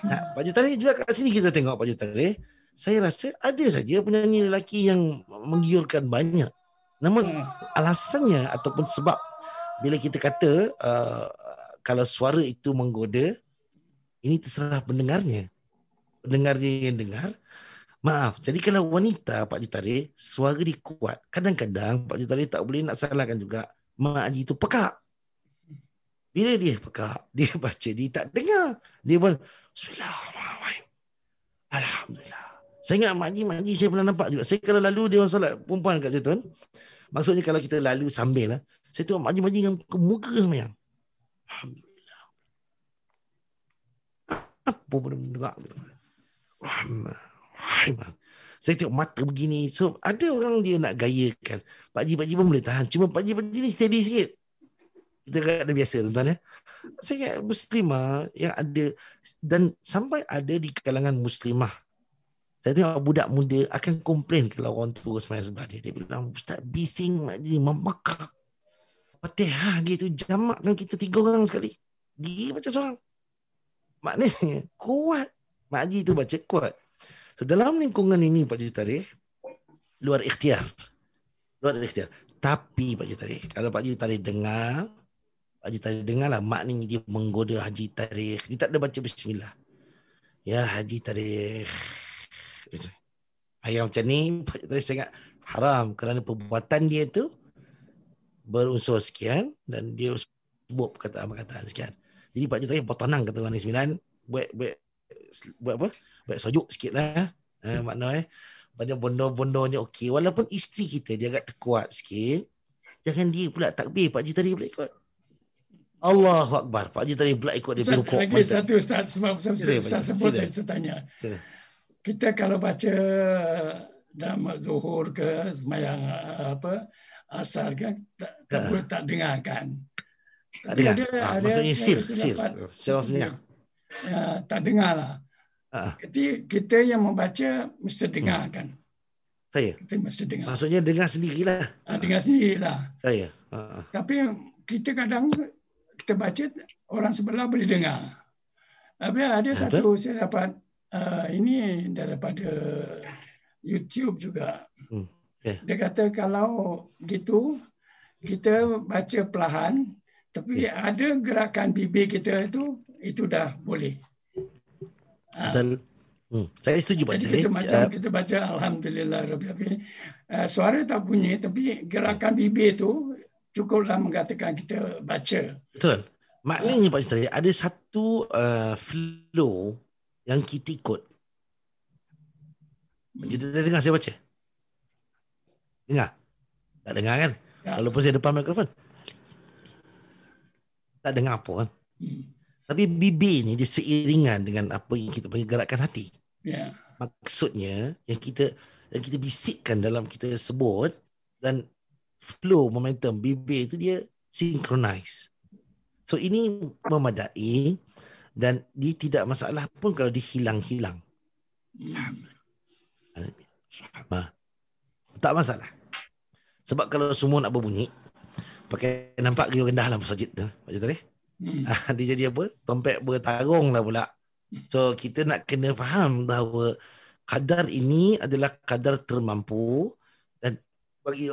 Pak Haji Tarikh juga kat sini kita tengok Pak Haji Tarikh. Saya rasa ada saja penyanyi lelaki yang menggiurkan banyak. Namun alasannya ataupun sebab bila kita kata kalau suara itu menggoda, ini terserah pendengarnya. Pendengarnya yang dengar. Maaf. Jadi kalau wanita Pak Haji Tarikh, suara dia kuat. Kadang-kadang Pak Haji Tarikh tak boleh nak salahkan juga. Mak Haji itu pekak. Bila dia pekak, dia baca, dia tak dengar. Dia pun, Bismillahirrahmanirrahim. Alhamdulillah. Saya ingat Mak Haji saya pernah nampak juga. Saya kalau lalu dia orang solat perempuan kat situ, maksudnya kalau kita lalu sambil lah, saya tengok Mak Haji dengan muka semayang. Alhamdulillah. Apa pun dengar. Rahman. Saya tengok mata begini. So ada orang dia nak gayakan. Pak Haji pun boleh tahan. Cuma Pak Haji ni steady sikit. Kita ada biasa tuan-tuan ya. Saya ingat muslimah yang ada, dan sampai ada di kalangan muslimah. Saya tengok budak muda akan komplain kalau orang tua semayang sebelah dia. Dia bilang, Ustaz bising Mak Haji, memakak. Fatihah gitu, jamakkan kita 3 orang sekali. Dia baca seorang. Maknanya kuat. Mak Haji tu baca kuat. So dalam lingkungan ini Pak Haji Tarikh, luar ikhtiar. Tapi Pak Haji Tarikh, kalau Pak Haji Tarikh dengar, Pak Haji Tarikh dengarlah mak ni dia menggoda Haji Tarikh. Dia tak ada baca bismillah. Ya Haji Tarikh. Ayam macam ni Pak Haji Tarikh sangat haram kerana perbuatan dia tu berunsur sekian dan dia sebut perkataan-perkataan sekian. Jadi Pak Cik Tarikh bertenang kata orang Negeri Sembilan, buat apa? Buat sojuk sikit lah. Makna pada bondo-bondonya okey. Walaupun isteri kita dia agak terkuat sikit, jangan dia pula takbir, Pak Cik Tarikh pula ikut. Allahu Akbar. Pak Cik Tarikh pula ikut dia Ustaz, berukuk. lagi satu Ustaz, sebab Sila, Ustaz sebut tadi saya tanya. Sila. Kita kalau baca dalam zuhur ke semayang asar kan tak dengar kan. Tak dengar. Maksudnya sir. Secara senyap. Tak dengar lah. Kita yang membaca mesti dengar kan. Saya? Kita mesti dengar. Maksudnya dengar sendirilah. Dengar sendirilah. Saya. Tapi kita kadang kita baca orang sebelah boleh dengar. Tapi ada satu saya dapat ini daripada YouTube juga. Dia kata kalau gitu kita baca perlahan, tapi ada gerakan bibir kita itu dah boleh. Betul. Saya setuju Pak Jadi kita macam kita baca Alhamdulillah Rabbil Alamin. Suara tak bunyi, tapi gerakan bibir itu cukuplah mengatakan kita baca. Betul. Maknanya Pak Cik, ada satu flow yang kita ikut. Kita dengar saya baca? Dengar? Tak dengar kan? Walaupun saya depan mikrofon. Tak dengar apa kan? Tapi bibir ni dia seiringan dengan apa yang kita panggil gerakan hati. Maksudnya yang kita bisikkan dalam kita sebut, dan flow momentum bibir itu dia synchronize. So ini memadai dan dia tidak masalah pun kalau dihilang-hilang. Tak masalah. Sebab kalau semua nak berbunyi, pakai nampak gaya rendah dalam masjid tu. Macam tu ni. Dia jadi apa? Tompek bertarung lah pula. So kita nak kena faham bahawa kadar ini adalah kadar termampu, dan bagi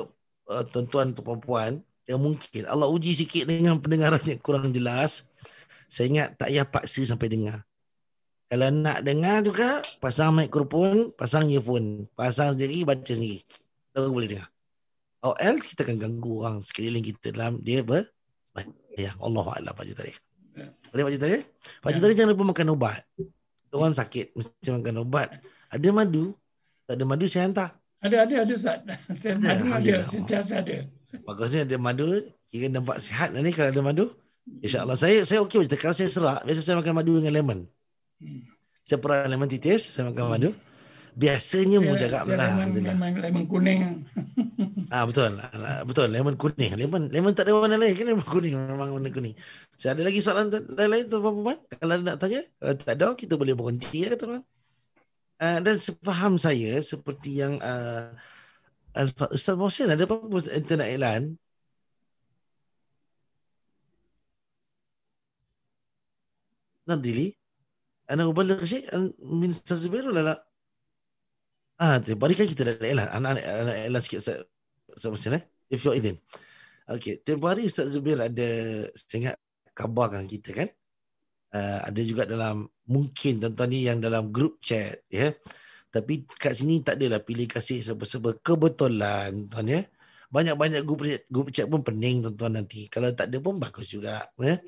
tuan-tuan atau perempuan yang mungkin Allah uji sikit dengan pendengaran yang kurang jelas, saya ingat tak payah paksa sampai dengar. Kalau nak dengar juga, pasang mikrofon, pasang earphone, pasang sendiri, baca sendiri. Baru boleh dengar. Or else kita akan ganggu orang sekeliling kita dalam dia ya Allah Allah Pak Cik Tarikh. Boleh Pak Cik Tarikh? Pak Cik Tarikh jangan lupa makan ubat. Orang sakit mesti makan ubat. Ada madu? Tak ada madu saya hantar. Ada Ustaz. Madu ada, sentiasa ada. Bagusnya ada madu, kira nampak sihat ni kalau ada madu. InsyaAllah saya okey je. Kalau saya serak, biasa saya makan madu dengan lemon. Saya perah lemon titis, saya makan madu. Biasanya mujarab lah. Lemon kuning. Betul, lemon kuning. Lemon tak ada warna lain kan, lemon kuning memang warna kuning. Saya ada lagi soalan lain tuan-tuan. Kalau nak tanya, kalau tak ada kita boleh berhenti ya teman. Dan sepaham saya seperti yang Ustaz Mohsin ada apa internet iklan? Nadili? Ana ubaligh syai' min Ustaz Zubair wala la? Tiap hari kan kita ada iklan. Anak iklan sikit Ustaz Mohsin if you izin. Okey, tiap hari Ustaz Zubair ada sangat kabarkan kita kan. Ada juga dalam mungkin tuan-tuan ni yang dalam group chat ya. Tapi kat sini tak adalah pilih kasih serba-serba kebetulan tuan ya. Banyak-banyak group chat pun pening tuan-tuan nanti. Kalau tak ada pun bagus juga ya.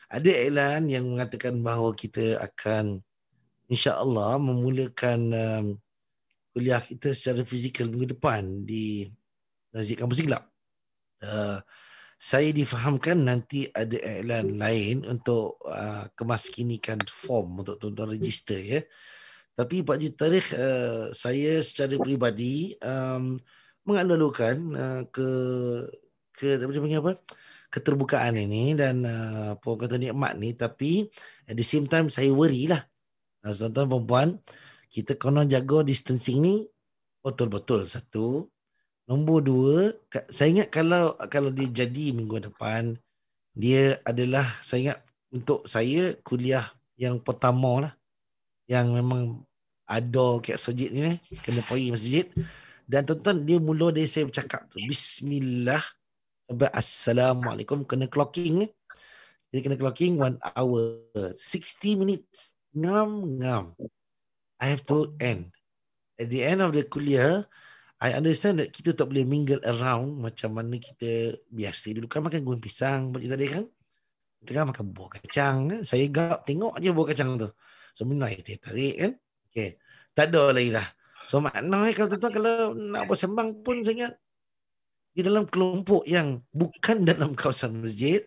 Ada iklan yang mengatakan bahawa kita akan insya-Allah memulakan kuliah kita secara fizikal minggu depan di Masjid Kampus Siglap. Saya difahamkan nanti ada iklan lain untuk kemaskinikan form untuk tuan-tuan register ya. Tapi Pak Cik Tarikh, saya secara peribadi mengalu-alukan keterbukaan ini dan apa kata nikmat ni, tapi at the same time saya worry lah. Tuan-tuan perempuan, kita kena jaga distancing ni betul-betul satu. Nombor dua, saya ingat kalau dia jadi minggu depan, dia adalah saya ingat untuk saya kuliah yang pertama lah yang memang ada kat masjid ni kena pergi masjid. Dan tuan-tuan dia mula dari saya bercakap tu Bismillah sampai Assalamualaikum, kena clocking. Jadi kena clocking 1 hour 60 minutes ngam. I have to end. At the end of the kuliah, I understand that kita tak boleh mingle around macam mana kita biasa dulu kan makan goreng pisang macam tadi kan. tengah makan buah kacang kan? Saya gap tengok je buah kacang tu. So minai tarik kan. Okey. Tak ada lagi dah. So maknanya kalau tuan-tuan kalau nak bersembang pun saya ingat di dalam kelompok yang bukan dalam kawasan masjid,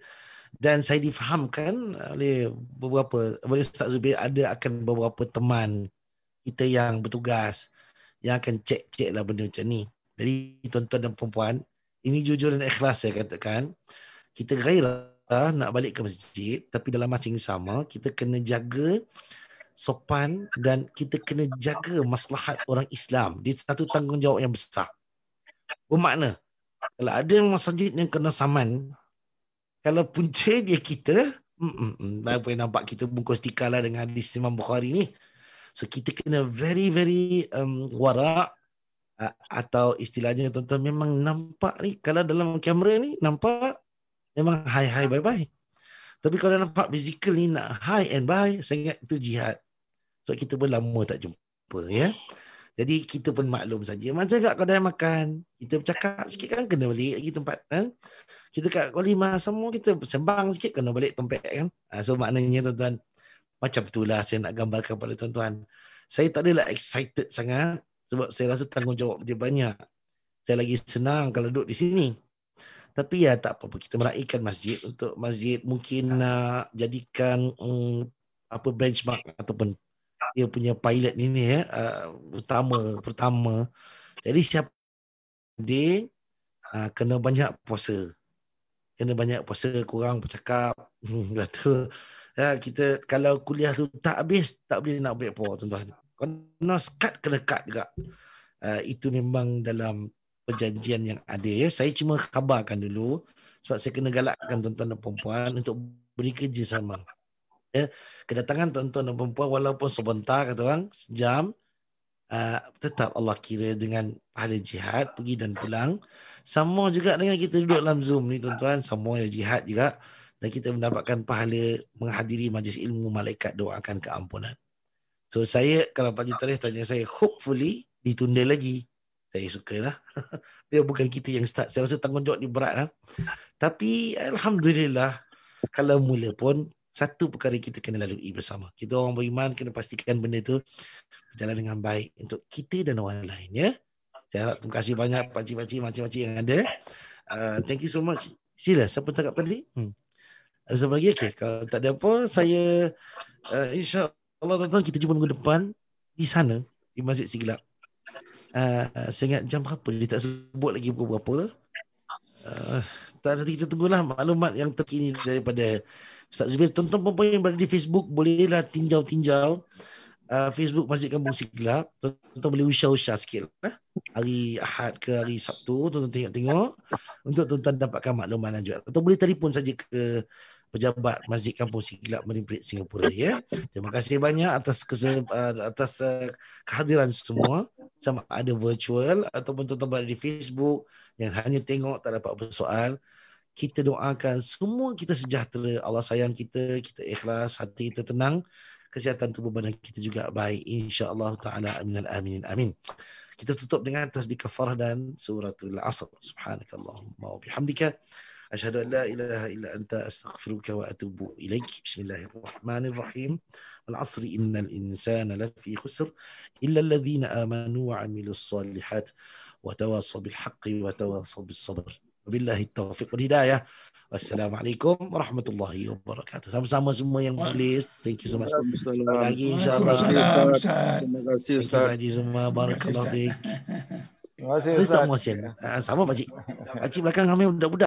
dan saya difahamkan oleh Ustaz Zubir ada akan beberapa teman kita yang bertugas yang akan cek lah benda macam ni. Jadi tuan-tuan dan perempuan, ini jujur dan ikhlas saya katakan, kita gairah nak balik ke masjid, tapi dalam masa yang sama kita kena jaga sopan dan kita kena jaga maslahat orang Islam. Dia satu tanggungjawab yang besar. Bermakna kalau ada masjid yang kena saman, kalau punca dia kita, apa yang nampak kita bungkus tikar lah dengan hadis Imam Bukhari ni. So kita kena very wara', atau istilahnya tuan-tuan memang nampak ni, kalau dalam kamera ni nampak memang hi bye. Tapi kalau nampak physical ni nak hi and bye, saya ingat itu jihad. So kita pun lama tak jumpa ya. Jadi kita pun maklum saja. Macam kat kedai makan, kita bercakap sikit kan kena balik lagi tempat kan. Kita kat Kolimah semua kita bersembang sikit kena balik tempat kan. So maknanya tuan-tuan, macam itulah saya nak gambarkan kepada tuan-tuan. Saya tak adalah excited sangat sebab saya rasa tanggungjawab dia banyak. Saya lagi senang kalau duduk di sini. Tapi ya tak apa-apa, kita meraihkan masjid. Untuk masjid mungkin nak jadikan benchmark ataupun dia punya pilot ni ya, pertama. Jadi siapa dia kena banyak puasa. Kurang bercakap. Betul. Ya, kita kalau kuliah tu tak habis, tak boleh nak ambil apa tuan-tuan. Kena kena cut juga. Itu memang dalam perjanjian yang ada ya. Saya cuma khabarkan dulu sebab saya kena galakkan tuan-tuan dan perempuan untuk beri kerjasama. Ya, kedatangan tuan-tuan dan perempuan walaupun sebentar kata orang, sejam, tetap Allah kira dengan pahala jihad pergi dan pulang. Sama juga dengan kita duduk dalam Zoom ni tuan-tuan, semua jihad juga, dan kita mendapatkan pahala menghadiri majlis ilmu, malaikat doakan keampunan. So saya kalau Pak Haji Tarikh tanya saya, hopefully ditunda lagi. Saya sukalah. Dia bukan kita yang start. Saya rasa tanggungjawab ni berat lah. Tapi alhamdulillah kalau mula pun satu perkara kita kena lalui bersama. Kita orang beriman kena pastikan benda tu berjalan dengan baik untuk kita dan orang lain ya. Saya harap terima kasih banyak pakcik-pakcik, makcik-makcik yang ada. Thank you so much. Sila, siapa cakap tadi? Ada siapa lagi? Okay. Kalau tak ada apa, saya insya-Allah tuan-tuan kita jumpa minggu depan di sana di Masjid Siglap. Saya ingat jam berapa, dia tak sebut lagi berapa. Nanti kita tunggulah maklumat yang terkini daripada Ustaz Zubir. Tuan-tuan perempuan yang berada di Facebook, bolehlah tinjau Facebook Masjid Kampung Siglap. Tuan-tuan boleh usah sikit lah. Hari Ahad ke hari Sabtu, tuan-tuan tengok-tengok untuk tuan-tuan dapatkan maklumat lanjut. Atau boleh telefon saja ke pejabat Masjid Kampung Siglap Marine Parade Singapura ya. Terima kasih banyak atas kehadiran semua, sama ada virtual ataupun tuan-tuan berada di Facebook yang hanya tengok tak dapat bersoal. Kita doakan semua kita sejahtera, Allah sayang kita, kita ikhlas, hati kita tenang, kesihatan tubuh badan kita juga baik, insya-Allah taala. Amin amin. Kita tutup dengan tasbih kafarah dan suratul Asr. Subhanakallahumma wa bihamdika asyhadu an la ilaha illa anta astaghfiruka wa atubu ilaik. Bismillahirrahmanirrahim. Wal 'asri innal insana lafi khusr illa alladhina amanu wa 'amilus shalihat wa tawassaw bil haqqi wa tawassaw bis sabr. Wabillahi taufiq wal hidayah. Wassalamualaikum warahmatullahi wabarakatuh. Sama-sama semua yang boleh. Thank you so much. Lagi insya-Allah. Terima kasih Ustaz. Terima kasih semua. Barakallahu fiik. Terima kasih Ustaz Muhsin. Sama Pak Cik. Pak Cik belakang ramai budak-budak.